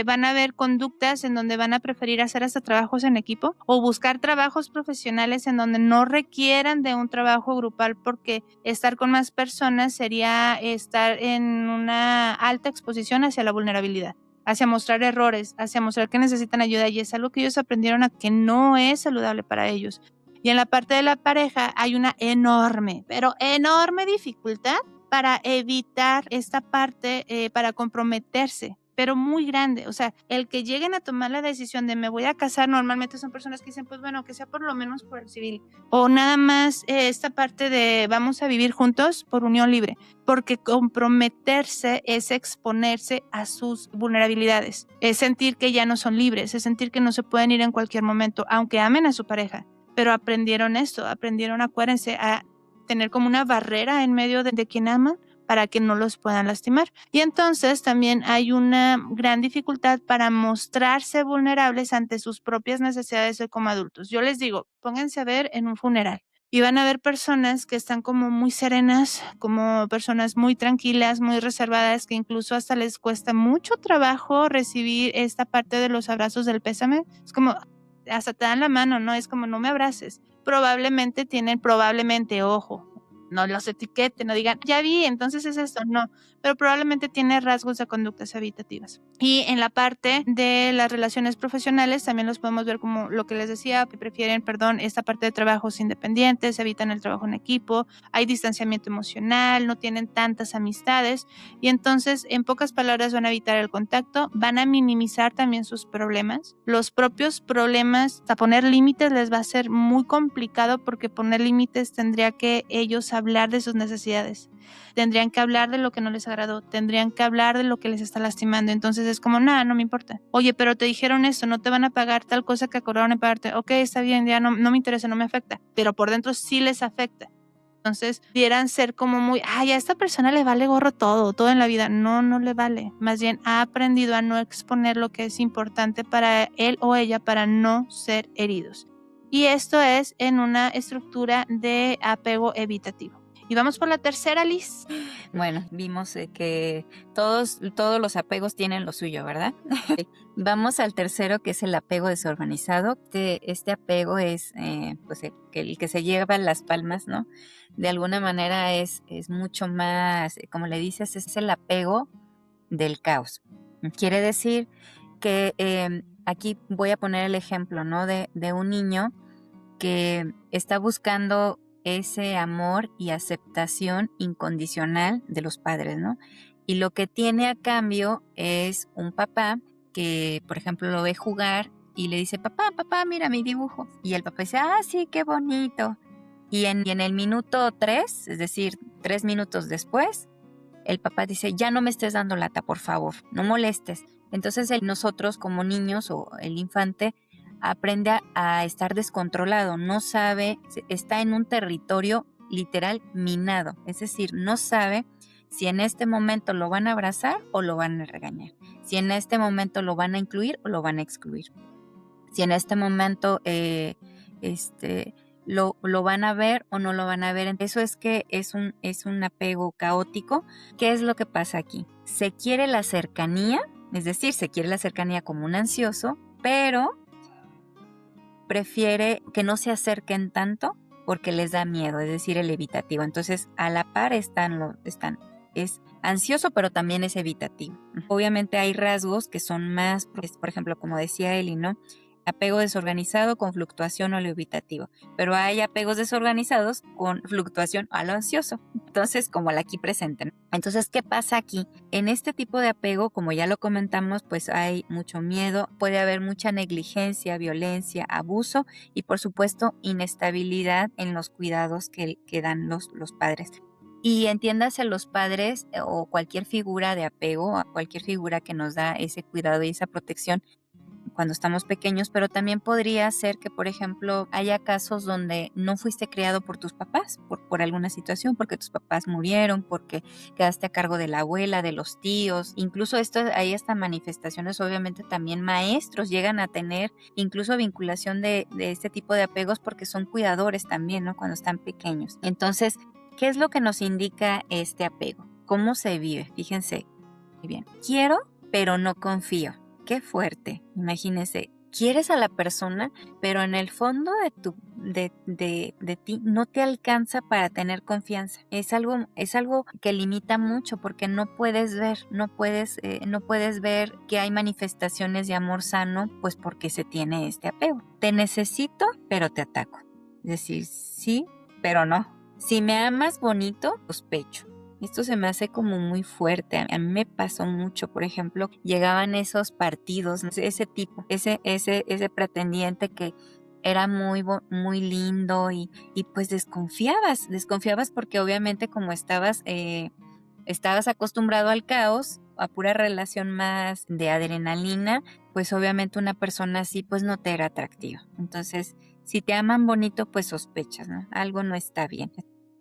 van a haber conductas en donde van a preferir hacer hasta trabajos en equipo o buscar trabajos profesionales en donde no requieran de un trabajo grupal, porque estar con más personas sería estar en una alta exposición hacia la vulnerabilidad, hacia mostrar errores, hacia mostrar que necesitan ayuda, y es algo que ellos aprendieron a que no es saludable para ellos. Y en la parte de la pareja hay una enorme, pero enorme dificultad para evitar esta parte, para comprometerse, pero muy grande. O sea, el que lleguen a tomar la decisión de me voy a casar, normalmente son personas que dicen, pues bueno, que sea por lo menos por el civil. O nada más esta parte de vamos a vivir juntos por unión libre. Porque comprometerse es exponerse a sus vulnerabilidades. Es sentir que ya no son libres, es sentir que no se pueden ir en cualquier momento, aunque amen a su pareja. Pero aprendieron esto, aprendieron, acuérdense, a tener como una barrera en medio de quien aman, para que no los puedan lastimar. Y entonces también hay una gran dificultad para mostrarse vulnerables ante sus propias necesidades como adultos. Yo les digo, pónganse a ver en un funeral y van a ver personas que están como muy serenas, como personas muy tranquilas, muy reservadas, que incluso hasta les cuesta mucho trabajo recibir esta parte de los abrazos del pésame. Es como, hasta te dan la mano, ¿no? Es como, no me abraces. Probablemente, ojo, no los etiqueten, no digan, ya vi, entonces es esto, no, pero probablemente tiene rasgos de conductas evitativas. Y en la parte de las relaciones profesionales también los podemos ver como lo que les decía, que prefieren, esta parte de trabajos independientes, evitan el trabajo en equipo, hay distanciamiento emocional, no tienen tantas amistades y entonces en pocas palabras van a evitar el contacto, van a minimizar también sus problemas. Los propios problemas, a poner límites les va a ser muy complicado porque poner límites tendría que ellos hablar de sus necesidades, tendrían que hablar de lo que no les agradó, tendrían que hablar de lo que les está lastimando, entonces es como, nada, no me importa. Oye, pero te dijeron esto, no te van a pagar tal cosa que acordaron en pagarte, ok, está bien, ya no me interesa, no me afecta, pero por dentro sí les afecta. Entonces, pudieran ser como muy, ay, a esta persona le vale gorro todo en la vida. No, no le vale. Más bien ha aprendido a no exponer lo que es importante para él o ella para no ser heridos. Y esto es en una estructura de apego evitativo. Y vamos por la tercera, Liz. Bueno, vimos que todos los apegos tienen lo suyo, ¿verdad? Vamos al tercero, que es el apego desorganizado. Este apego es pues el que se lleva las palmas, ¿no? De alguna manera es mucho más, como le dices, es el apego del caos. Quiere decir que aquí voy a poner el ejemplo, ¿no? De un niño que está buscando ese amor y aceptación incondicional de los padres, ¿no? Y lo que tiene a cambio es un papá que, por ejemplo, lo ve jugar y le dice, papá, mira mi dibujo. Y el papá dice, ah, sí, qué bonito. Y en el minuto 3, es decir, 3 minutos después, el papá dice, ya no me estés dando lata, por favor, no molestes. Entonces nosotros como niños o el infante aprende a estar descontrolado, no sabe, está en un territorio literal minado, es decir, no sabe si en este momento lo van a abrazar o lo van a regañar, si en este momento lo van a incluir o lo van a excluir, si en este momento lo van a ver o no lo van a ver. Eso es que es un apego caótico. ¿Qué es lo que pasa aquí? Se quiere la cercanía, es decir, se quiere la cercanía como un ansioso, pero prefiere que no se acerquen tanto porque les da miedo, es decir, el evitativo. Entonces, a la par es ansioso, pero también es evitativo. Obviamente hay rasgos que son más, por ejemplo, como decía Eli, ¿no? Apego desorganizado con fluctuación a lo evitativo, pero hay apegos desorganizados con fluctuación a lo ansioso, entonces como la aquí presente, ¿no? Entonces, ¿qué pasa aquí? En este tipo de apego, como ya lo comentamos, pues hay mucho miedo, puede haber mucha negligencia, violencia, abuso y por supuesto inestabilidad en los cuidados que dan los padres. Y entiéndase los padres o cualquier figura de apego, cualquier figura que nos da ese cuidado y esa protección cuando estamos pequeños, pero también podría ser que, por ejemplo, haya casos donde no fuiste criado por tus papás, por alguna situación, porque tus papás murieron, porque quedaste a cargo de la abuela, de los tíos, incluso hay hasta manifestaciones, obviamente también maestros llegan a tener incluso vinculación de este tipo de apegos porque son cuidadores también, ¿no? Cuando están pequeños. Entonces, ¿qué es lo que nos indica este apego? ¿Cómo se vive? Fíjense, muy bien. Quiero, pero no confío. Qué fuerte, imagínese, quieres a la persona, pero en el fondo de ti no te alcanza para tener confianza. Es algo que limita mucho porque no puedes ver que hay manifestaciones de amor sano, pues porque se tiene este apego. Te necesito, pero te ataco. Es decir, sí, pero no. Si me amas bonito, sospecho. Esto se me hace como muy fuerte. A mí me pasó mucho, por ejemplo, llegaban esos partidos, ese tipo, ese pretendiente que era muy lindo y pues desconfiabas porque obviamente como estabas acostumbrado al caos, a pura relación más de adrenalina, pues obviamente una persona así pues no te era atractiva. Entonces, si te aman bonito, pues sospechas, ¿no? Algo no está bien.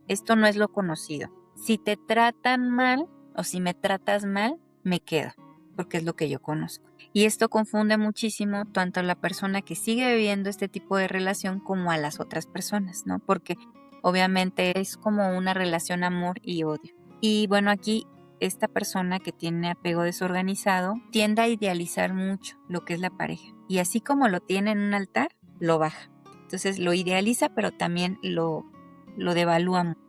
Esto no es lo conocido. Si te tratan mal o si me tratas mal, me quedo, porque es lo que yo conozco. Y esto confunde muchísimo tanto a la persona que sigue viviendo este tipo de relación como a las otras personas, ¿no? Porque obviamente es como una relación amor y odio. Y bueno, aquí esta persona que tiene apego desorganizado tiende a idealizar mucho lo que es la pareja. Y así como lo tiene en un altar, lo baja. Entonces lo idealiza, pero también lo devalúa mucho.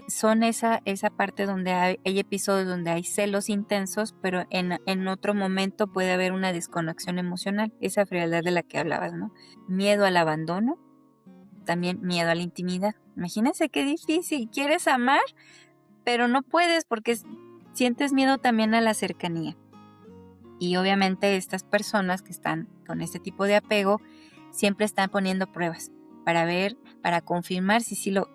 son esa parte donde hay episodios donde hay celos intensos, pero en otro momento puede haber una desconexión emocional, esa frialdad de la que hablabas, ¿no? Miedo al abandono, también miedo a la intimidad. Imagínense qué difícil, quieres amar, pero no puedes porque sientes miedo también a la cercanía. Y obviamente estas personas que están con este tipo de apego siempre están poniendo pruebas para ver, para confirmar si sí lo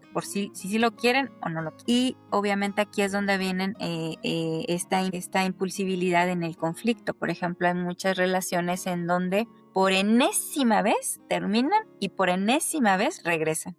quieren o no lo quieren. Y obviamente aquí es donde vienen esta impulsividad en el conflicto. Por ejemplo, hay muchas relaciones en donde por enésima vez terminan y por enésima vez regresan.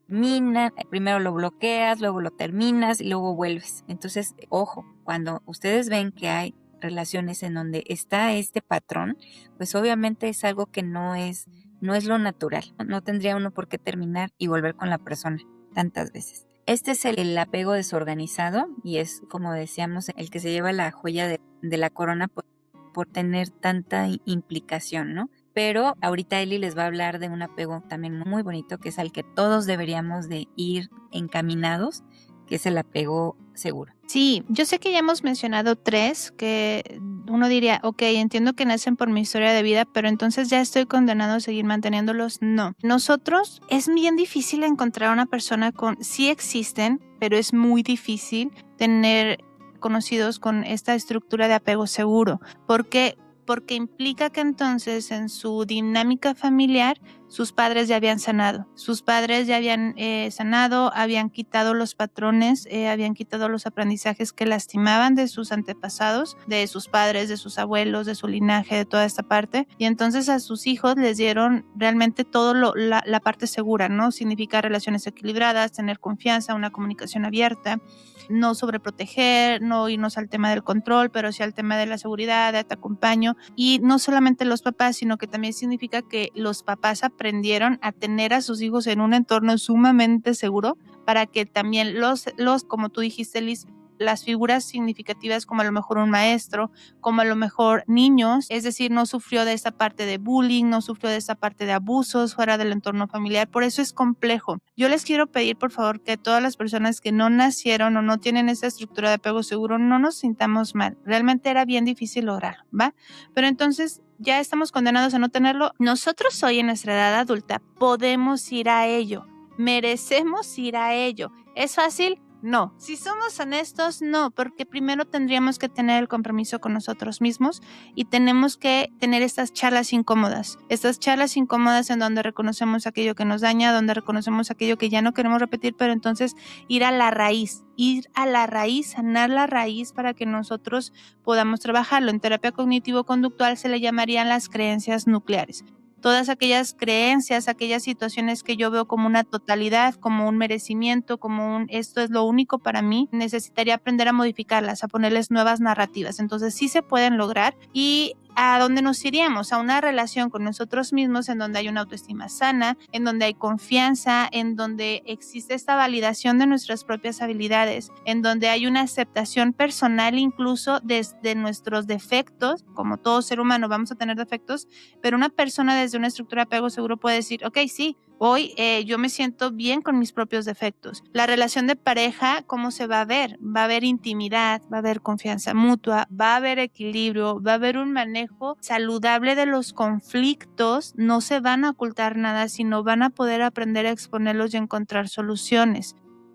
Primero lo bloqueas, luego lo terminas y luego vuelves. Entonces, ojo, cuando ustedes ven que hay relaciones en donde está este patrón, pues obviamente es algo que no es lo natural. No tendría uno por qué terminar y volver con la persona tantas veces. Este es el apego desorganizado y es, como decíamos, el que se lleva la joya de la corona por tener tanta implicación, ¿no? Pero ahorita Eli les va a hablar de un apego también muy bonito, que es al que todos deberíamos de ir encaminados, que es el apego seguro. Sí, yo sé que ya hemos mencionado 3, que uno diría, ok, entiendo que nacen por mi historia de vida, pero entonces ya estoy condenado a seguir manteniéndolos. No. Nosotros, es bien difícil encontrar una persona sí existen, pero es muy difícil tener conocidos con esta estructura de apego seguro. ¿Por qué? Porque implica que entonces en su dinámica familiar sus padres ya habían sanado. Sus padres ya habían sanado, habían quitado los patrones, habían quitado los aprendizajes que lastimaban de sus antepasados, de sus padres, de sus abuelos, de su linaje, de toda esta parte. Y entonces a sus hijos les dieron realmente todo la parte segura, ¿no? Significa relaciones equilibradas, tener confianza, una comunicación abierta, no sobreproteger, no irnos al tema del control, pero sí al tema de la seguridad, de te acompaño. Y no solamente los papás, sino que también significa que los papás aprendieron a tener a sus hijos en un entorno sumamente seguro para que también los como tú dijiste, Liz, las figuras significativas como a lo mejor un maestro, como a lo mejor niños, es decir, no sufrió de esta parte de bullying, no sufrió de esta parte de abusos fuera del entorno familiar, por eso es complejo. Yo les quiero pedir, por favor, que todas las personas que no nacieron o no tienen esta estructura de apego seguro, no nos sintamos mal. Realmente era bien difícil lograrlo, ¿va? Pero entonces ya estamos condenados a no tenerlo. Nosotros hoy en nuestra edad adulta podemos ir a ello, merecemos ir a ello. ¿Es fácil? No. Si somos honestos, no, porque primero tendríamos que tener el compromiso con nosotros mismos y tenemos que tener estas charlas incómodas en donde reconocemos aquello que nos daña, donde reconocemos aquello que ya no queremos repetir, pero entonces ir a la raíz, sanar la raíz para que nosotros podamos trabajarlo. En terapia cognitivo-conductual se le llamarían las creencias nucleares. Todas aquellas creencias, aquellas situaciones que yo veo como una totalidad, como un merecimiento, como esto es lo único para mí, necesitaría aprender a modificarlas, a ponerles nuevas narrativas. Entonces sí se pueden lograr. ¿Y a dónde nos iríamos? A una relación con nosotros mismos en donde hay una autoestima sana, en donde hay confianza, en donde existe esta validación de nuestras propias habilidades, en donde hay una aceptación personal incluso desde nuestros defectos. Como todo ser humano vamos a tener defectos, pero una persona desde una estructura de apego seguro puede decir, ok, sí, hoy yo me siento bien con mis propios defectos. La relación de pareja, ¿cómo se va a ver? Va a haber intimidad, va a haber confianza mutua, va a haber equilibrio, va a haber un manejo saludable de los conflictos. No se van a ocultar nada, sino van a poder aprender a exponerlos y encontrar soluciones.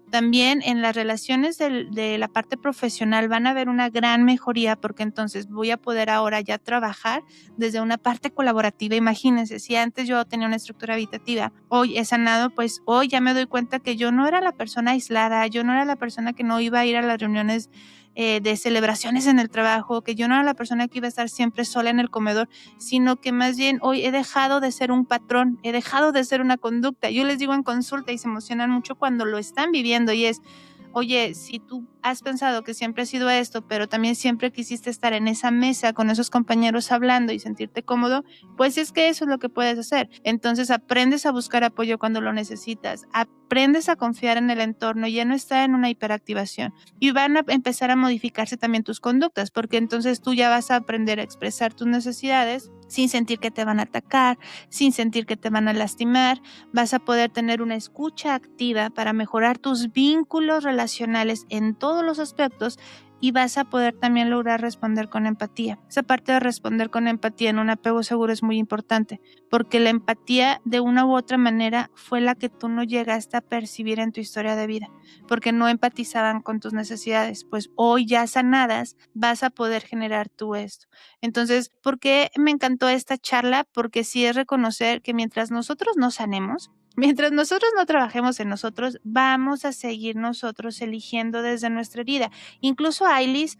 También en las relaciones de la parte profesional van a ver una gran mejoría porque entonces voy a poder ahora ya trabajar desde una parte colaborativa. Imagínense, si antes yo tenía una estructura habitativa, hoy he sanado, pues hoy ya me doy cuenta que yo no era la persona aislada, yo no era la persona que no iba a ir a las reuniones de celebraciones en el trabajo, que yo no era la persona que iba a estar siempre sola en el comedor, sino que más bien hoy he dejado de ser un patrón, he dejado de ser una conducta. Yo les digo en consulta y se emocionan mucho cuando lo están viviendo y es, oye, si tú has pensado que siempre ha sido esto, pero también siempre quisiste estar en esa mesa con esos compañeros hablando y sentirte cómodo, pues es que eso es lo que puedes hacer. Entonces aprendes a buscar apoyo cuando lo necesitas, aprendes a confiar en el entorno, ya no está en una hiperactivación. Y van a empezar a modificarse también tus conductas, porque entonces tú ya vas a aprender a expresar tus necesidades sin sentir que te van a atacar, sin sentir que te van a lastimar. Vas a poder tener una escucha activa para mejorar tus vínculos relacionales en todos los aspectos y vas a poder también lograr responder con empatía. Esa parte de responder con empatía en un apego seguro es muy importante, porque la empatía de una u otra manera fue la que tú no llegaste a percibir en tu historia de vida, porque no empatizaban con tus necesidades. Pues hoy ya sanadas vas a poder generar tú esto. Entonces, ¿por qué me encantó esta charla? Porque sí es reconocer que mientras nosotros no sanemos, mientras nosotros no trabajemos en nosotros, vamos a seguir nosotros eligiendo desde nuestra herida. Incluso Ailis,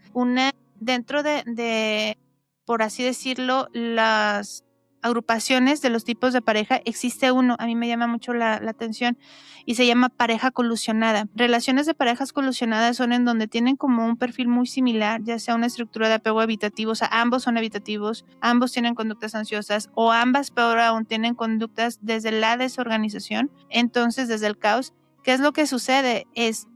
dentro de, por así decirlo, las agrupaciones de los tipos de pareja, existe uno, a mí me llama mucho la atención, y se llama pareja colusionada. Relaciones de parejas colusionadas son en donde tienen como un perfil muy similar, ya sea una estructura de apego evitativo, o sea, ambos son evitativos, ambos tienen conductas ansiosas, o ambas, peor aún, tienen conductas desde la desorganización, entonces desde el caos. ¿Qué es lo que sucede?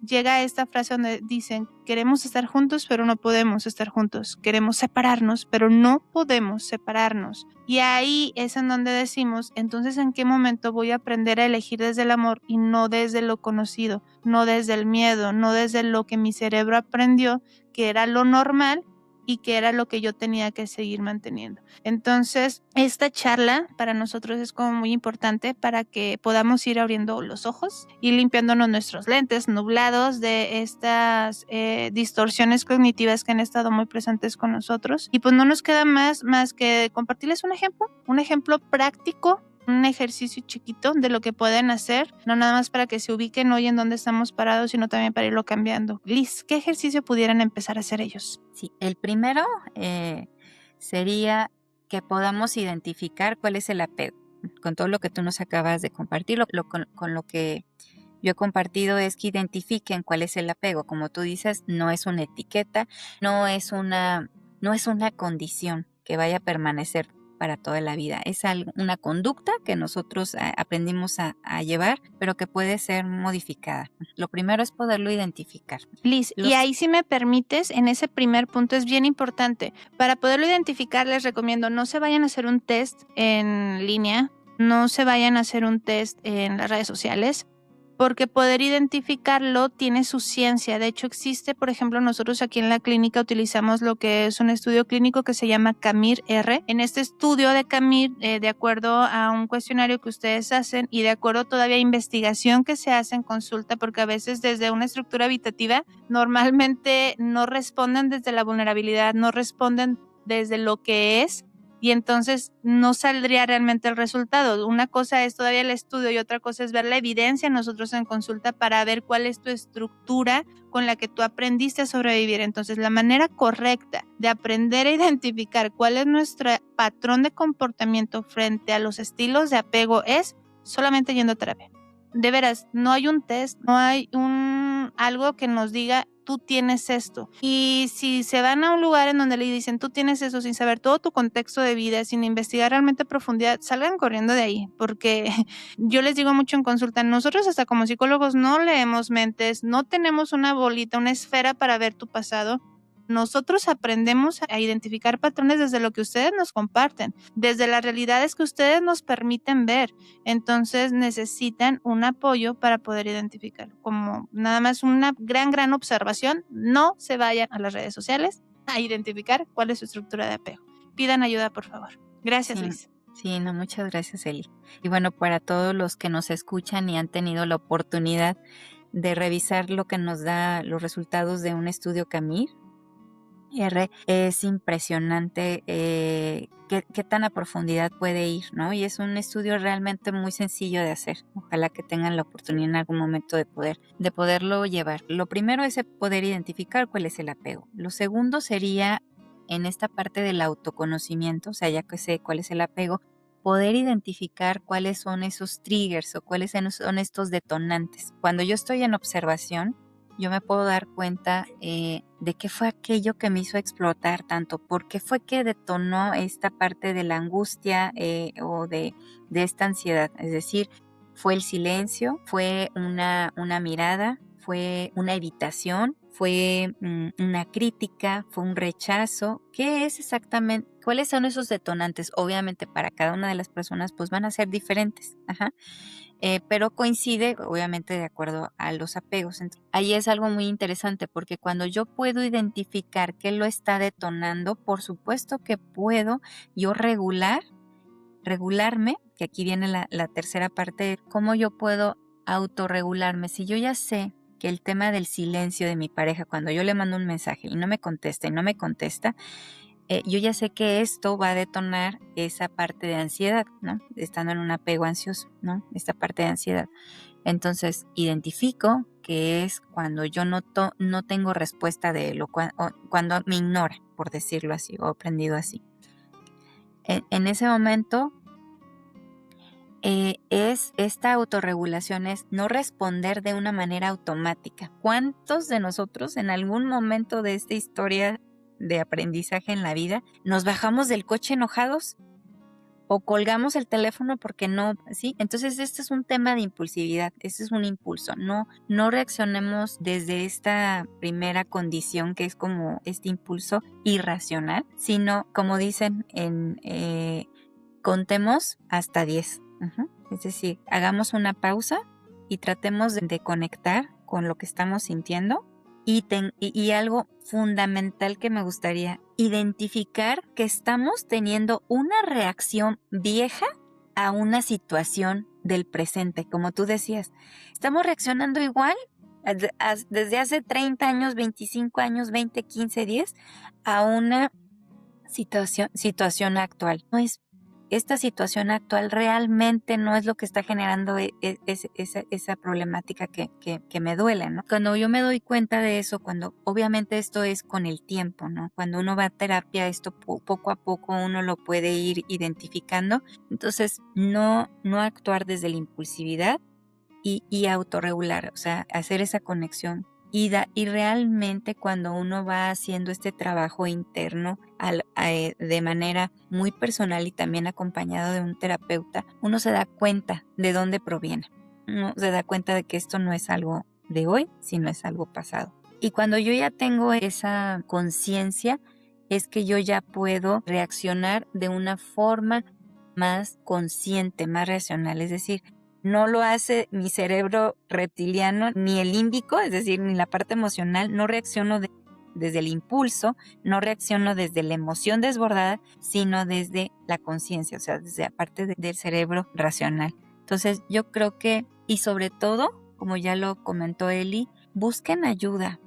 Llega esta frase donde dicen, queremos estar juntos, pero no podemos estar juntos. Queremos separarnos, pero no podemos separarnos. Y ahí es en donde decimos, entonces, ¿en qué momento voy a aprender a elegir desde el amor y no desde lo conocido, no desde el miedo, no desde lo que mi cerebro aprendió que era lo normal y que era lo que yo tenía que seguir manteniendo? Entonces, esta charla para nosotros es como muy importante para que podamos ir abriendo los ojos y limpiándonos nuestros lentes nublados de estas distorsiones cognitivas que han estado muy presentes con nosotros. Y pues no nos queda más que compartirles un ejemplo práctico, un ejercicio chiquito de lo que pueden hacer, no nada más para que se ubiquen hoy en donde estamos parados, sino también para irlo cambiando. Liz, ¿qué ejercicio pudieran empezar a hacer ellos? Sí, el primero sería que podamos identificar cuál es el apego. Con todo lo que tú nos acabas de compartir, con lo que yo he compartido es que identifiquen cuál es el apego. Como tú dices, no es una etiqueta, no es una condición que vaya a permanecer para toda la vida. Es una conducta que nosotros aprendimos a llevar, pero que puede ser modificada. Lo primero es poderlo identificar. Liz, y ahí, si me permites, en ese primer punto es bien importante. Para poderlo identificar, les recomiendo no se vayan a hacer un test en línea, no se vayan a hacer un test en las redes sociales, porque poder identificarlo tiene su ciencia. De hecho, existe, por ejemplo, nosotros aquí en la clínica utilizamos lo que es un estudio clínico que se llama CAMIR-R. En este estudio de CAMIR, de acuerdo a un cuestionario que ustedes hacen y de acuerdo todavía a investigación que se hace en consulta, porque a veces desde una estructura habitativa normalmente no responden desde la vulnerabilidad, no responden desde lo que es, y entonces no saldría realmente el resultado. Una cosa es todavía el estudio y otra cosa es ver la evidencia nosotros en consulta para ver cuál es tu estructura con la que tú aprendiste a sobrevivir. Entonces, la manera correcta de aprender a identificar cuál es nuestro patrón de comportamiento frente a los estilos de apego es solamente yendo a terapia. De veras, no hay un test, no hay algo que nos diga tú tienes esto. Y si se van a un lugar en donde le dicen tú tienes eso sin saber todo tu contexto de vida, sin investigar realmente a profundidad, salgan corriendo de ahí, porque yo les digo mucho en consulta, nosotros hasta como psicólogos no leemos mentes, no tenemos una bolita, una esfera para ver tu pasado. Nosotros aprendemos a identificar patrones desde lo que ustedes nos comparten, desde las realidades que ustedes nos permiten ver. Entonces necesitan un apoyo para poder identificarlo. Como nada más una gran observación, no se vayan a las redes sociales a identificar cuál es su estructura de apego. Pidan ayuda, por favor. Gracias, Sí. Liz. Sí, no, muchas gracias, Eli. Y bueno, para todos los que nos escuchan y han tenido la oportunidad de revisar lo que nos da los resultados de un estudio CAMIR, es impresionante qué tan a profundidad puede ir, ¿no? Y es un estudio realmente muy sencillo de hacer. Ojalá que tengan la oportunidad en algún momento de poderlo llevar. Lo primero es poder identificar cuál es el apego. Lo segundo sería en esta parte del autoconocimiento, o sea, ya que sé cuál es el apego, poder identificar cuáles son esos triggers o cuáles son estos detonantes. Cuando yo estoy en observación, yo me puedo dar cuenta de qué fue aquello que me hizo explotar tanto, por qué fue que detonó esta parte de la angustia o de esta ansiedad. Es decir, fue el silencio, fue una mirada, fue una evitación, fue una crítica, fue un rechazo. ¿Qué es exactamente? ¿Cuáles son esos detonantes? Obviamente para cada una de las personas pues van a ser diferentes, pero coincide obviamente de acuerdo a los apegos. Entonces, ahí es algo muy interesante porque cuando yo puedo identificar qué lo está detonando, por supuesto que puedo yo regularme, que aquí viene la tercera parte, cómo yo puedo autorregularme. Si yo ya sé que el tema del silencio de mi pareja, cuando yo le mando un mensaje y no me contesta, yo ya sé que esto va a detonar esa parte de ansiedad, ¿no? Estando en un apego ansioso, ¿no? Esta parte de ansiedad. Entonces, identifico que es cuando yo no tengo respuesta de él o cuando me ignora, por decirlo así, o aprendido así. En ese momento, esta autorregulación es no responder de una manera automática. ¿Cuántos de nosotros en algún momento de esta historia de aprendizaje en la vida nos bajamos del coche enojados o colgamos el teléfono porque no, ¿sí? Entonces este es un tema de impulsividad, este es un impulso. No reaccionemos desde esta primera condición que es como este impulso irracional, sino como dicen contemos hasta 10. Es decir, hagamos una pausa y tratemos de conectar con lo que estamos sintiendo y algo fundamental que me gustaría identificar que estamos teniendo una reacción vieja a una situación del presente, como tú decías. Estamos reaccionando igual desde hace 30 años, 25 años, 20, 15, 10 a una situación actual. No es esta situación actual realmente no es lo que está generando esa problemática que me duele, ¿no? Cuando yo me doy cuenta de eso, cuando obviamente esto es con el tiempo, ¿no? Cuando uno va a terapia, esto poco a poco uno lo puede ir identificando. Entonces, no actuar desde la impulsividad y autorregular, o sea, hacer esa conexión. Y realmente cuando uno va haciendo este trabajo interno de manera muy personal y también acompañado de un terapeuta, uno se da cuenta de dónde proviene. Uno se da cuenta de que esto no es algo de hoy, sino es algo pasado. Y cuando yo ya tengo esa conciencia, es que yo ya puedo reaccionar de una forma más consciente, más racional. Es decir, no lo hace mi cerebro reptiliano ni el límbico, es decir, ni la parte emocional. No reacciono desde el impulso, no reacciono desde la emoción desbordada, sino desde la conciencia, o sea, desde aparte del cerebro racional. Entonces, yo creo que, y sobre todo, como ya lo comentó Eli, busquen ayuda.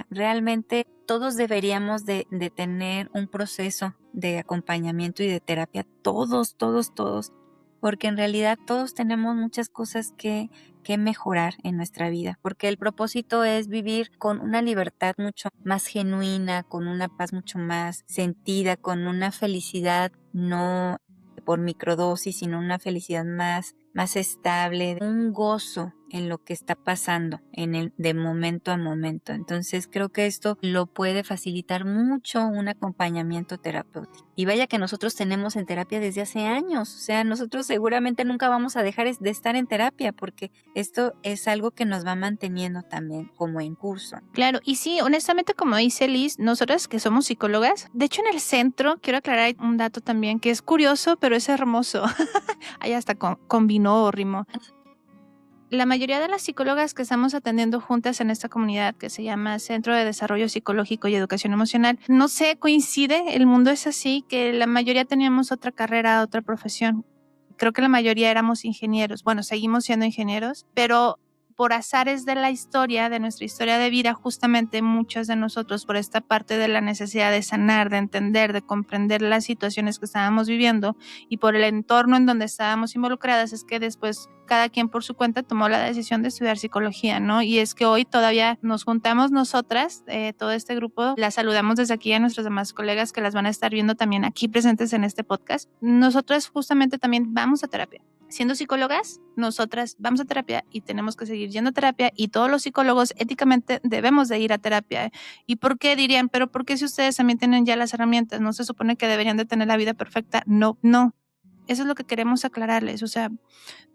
Realmente todos deberíamos de tener un proceso de acompañamiento y de terapia, todos, porque en realidad todos tenemos muchas cosas que mejorar en nuestra vida, porque el propósito es vivir con una libertad mucho más genuina, con una paz mucho más sentida, con una felicidad no por microdosis, sino una felicidad más estable, un gozo en lo que está pasando de momento a momento. Entonces creo que esto lo puede facilitar mucho un acompañamiento terapéutico. Y vaya que nosotros tenemos en terapia desde hace años, o sea, nosotros seguramente nunca vamos a dejar de estar en terapia porque esto es algo que nos va manteniendo también como en curso. Claro, y sí, honestamente, como dice Liz, nosotras que somos psicólogas, de hecho en el centro, quiero aclarar un dato también que es curioso, pero es hermoso. Ahí hasta combinó o rimó. La mayoría de las psicólogas que estamos atendiendo juntas en esta comunidad que se llama Centro de Desarrollo Psicológico y Educación Emocional, no sé, coincide, el mundo es así, que la mayoría teníamos otra carrera, otra profesión. Creo que la mayoría éramos ingenieros. Bueno, seguimos siendo ingenieros, pero por azares de la historia, de nuestra historia de vida, justamente muchos de nosotros, por esta parte de la necesidad de sanar, de entender, de comprender las situaciones que estábamos viviendo y por el entorno en donde estábamos involucradas, es que después cada quien por su cuenta tomó la decisión de estudiar psicología, ¿no? Y es que hoy todavía nos juntamos nosotras, todo este grupo, las saludamos desde aquí a nuestros demás colegas que las van a estar viendo también aquí presentes en este podcast. Nosotras justamente también vamos a terapia. Siendo psicólogas, nosotras vamos a terapia y tenemos que seguir yendo a terapia y todos los psicólogos éticamente debemos de ir a terapia. ¿Y por qué dirían? Pero ¿por qué si ustedes también tienen ya las herramientas? ¿No se supone que deberían de tener la vida perfecta? No. eso es lo que queremos aclararles. O sea,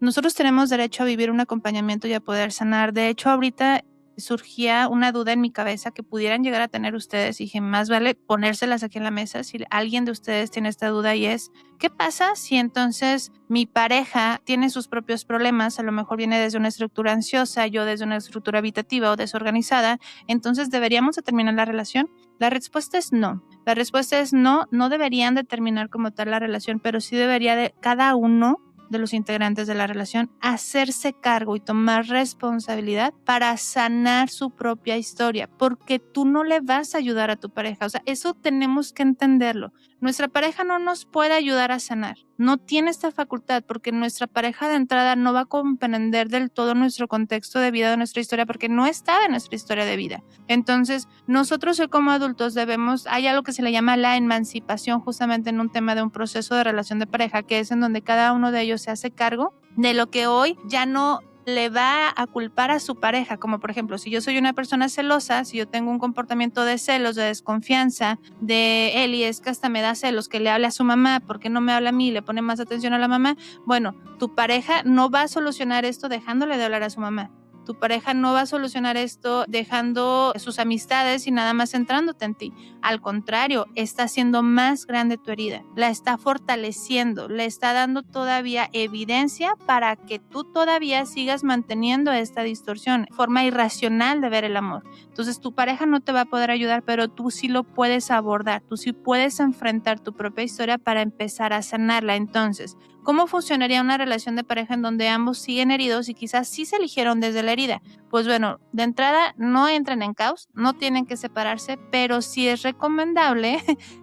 nosotros tenemos derecho a vivir un acompañamiento y a poder sanar. De hecho, ahorita surgía una duda en mi cabeza que pudieran llegar a tener ustedes y dije, más vale ponérselas aquí en la mesa si alguien de ustedes tiene esta duda y es, ¿qué pasa si entonces mi pareja tiene sus propios problemas? A lo mejor viene desde una estructura ansiosa, yo desde una estructura habitativa o desorganizada, entonces ¿deberíamos de terminar la relación? La respuesta es no. La respuesta es no, no deberían de terminar como tal la relación, pero sí debería de cada uno de los integrantes de la relación hacerse cargo y tomar responsabilidad para sanar su propia historia, porque tú no le vas a ayudar a tu pareja. O sea, eso tenemos que entenderlo. Nuestra pareja no nos puede ayudar a sanar. No tiene esta facultad porque nuestra pareja de entrada no va a comprender del todo nuestro contexto de vida, de nuestra historia, porque no estaba en nuestra historia de vida. Entonces, nosotros como adultos hay algo que se le llama la emancipación, justamente en un tema de un proceso de relación de pareja, que es en donde cada uno de ellos se hace cargo de lo que hoy ya no le va a culpar a su pareja, como por ejemplo, si yo soy una persona celosa, si yo tengo un comportamiento de celos, de desconfianza, de él y es que hasta me da celos, que le hable a su mamá, porque no me habla a mí, le pone más atención a la mamá, bueno, tu pareja no va a solucionar esto dejándole de hablar a su mamá. Tu pareja no va a solucionar esto dejando sus amistades y nada más centrándote en ti. Al contrario, está haciendo más grande tu herida, la está fortaleciendo, le está dando todavía evidencia para que tú todavía sigas manteniendo esta distorsión, forma irracional de ver el amor. Entonces tu pareja no te va a poder ayudar, pero tú sí lo puedes abordar, tú sí puedes enfrentar tu propia historia para empezar a sanarla. Entonces, ¿cómo funcionaría una relación de pareja en donde ambos siguen heridos y quizás sí se eligieron desde la herida? Pues bueno, de entrada no entren en caos, no tienen que separarse, pero sí es recomendable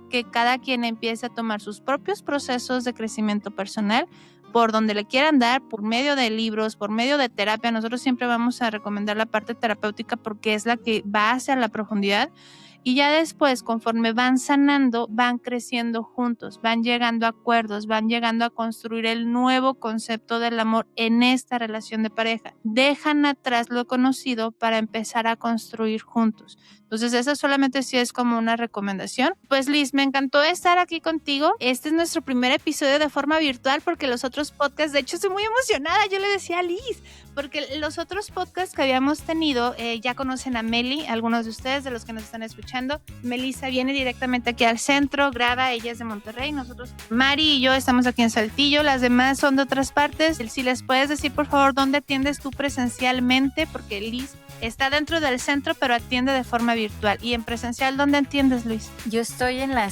que cada quien empiece a tomar sus propios procesos de crecimiento personal por donde le quieran dar, por medio de libros, por medio de terapia. Nosotros siempre vamos a recomendar la parte terapéutica porque es la que va hacia la profundidad. Y ya después, conforme van sanando, van creciendo juntos, van llegando a acuerdos, van llegando a construir el nuevo concepto del amor en esta relación de pareja. Dejan atrás lo conocido para empezar a construir juntos. Entonces, eso solamente sí es como una recomendación. Pues Liz, me encantó estar aquí contigo. Este es nuestro primer episodio de forma virtual porque los otros podcasts, de hecho, estoy muy emocionada. Yo le decía a Liz, porque los otros podcasts que habíamos tenido, ya conocen a Meli, algunos de ustedes, de los que nos están escuchando. Melissa viene directamente aquí al centro, graba, ella es de Monterrey, nosotros, Mari y yo estamos aquí en Saltillo, las demás son de otras partes. Si les puedes decir, por favor, ¿dónde atiendes tú presencialmente? Porque Liz está dentro del centro, pero atiende de forma virtual. Y en presencial, ¿dónde atiendes, Luis? Yo estoy en la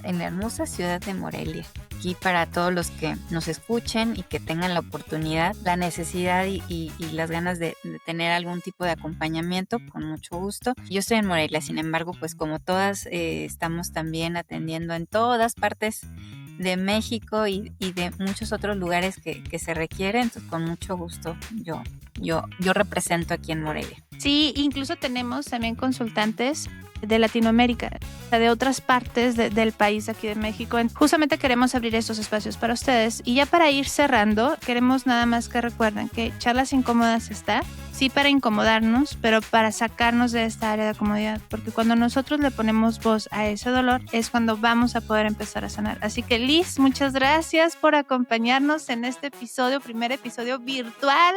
hermosa ciudad de Morelia. Aquí para todos los que nos escuchen y que tengan la oportunidad, la necesidad y las ganas de tener algún tipo de acompañamiento, con mucho gusto. Yo estoy en Morelia, sin embargo, pues como todas, estamos también atendiendo en todas partes de México y de muchos otros lugares que se requieren. Entonces, con mucho gusto yo represento aquí en Morelia. Sí, incluso tenemos también consultantes de Latinoamérica, de otras partes del país aquí de México. Justamente queremos abrir estos espacios para ustedes. Y ya para ir cerrando, queremos nada más que recuerden que Charlas Incómodas está, sí, para incomodarnos, pero para sacarnos de esta área de comodidad, porque cuando nosotros le ponemos voz a ese dolor es cuando vamos a poder empezar a sanar. Así que Liz, muchas gracias por acompañarnos en este episodio, primer episodio virtual,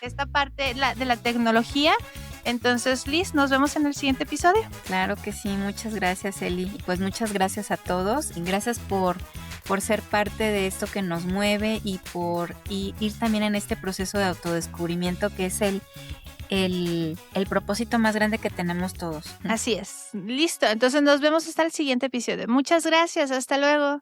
esta parte de la tecnología. Entonces, Liz, nos vemos en el siguiente episodio. Claro que sí, muchas gracias, Eli. Pues muchas gracias a todos y gracias por ser parte de esto que nos mueve y por ir también en este proceso de autodescubrimiento que es el propósito más grande que tenemos todos. Así es. Listo. Entonces nos vemos hasta el siguiente episodio. Muchas gracias. Hasta luego.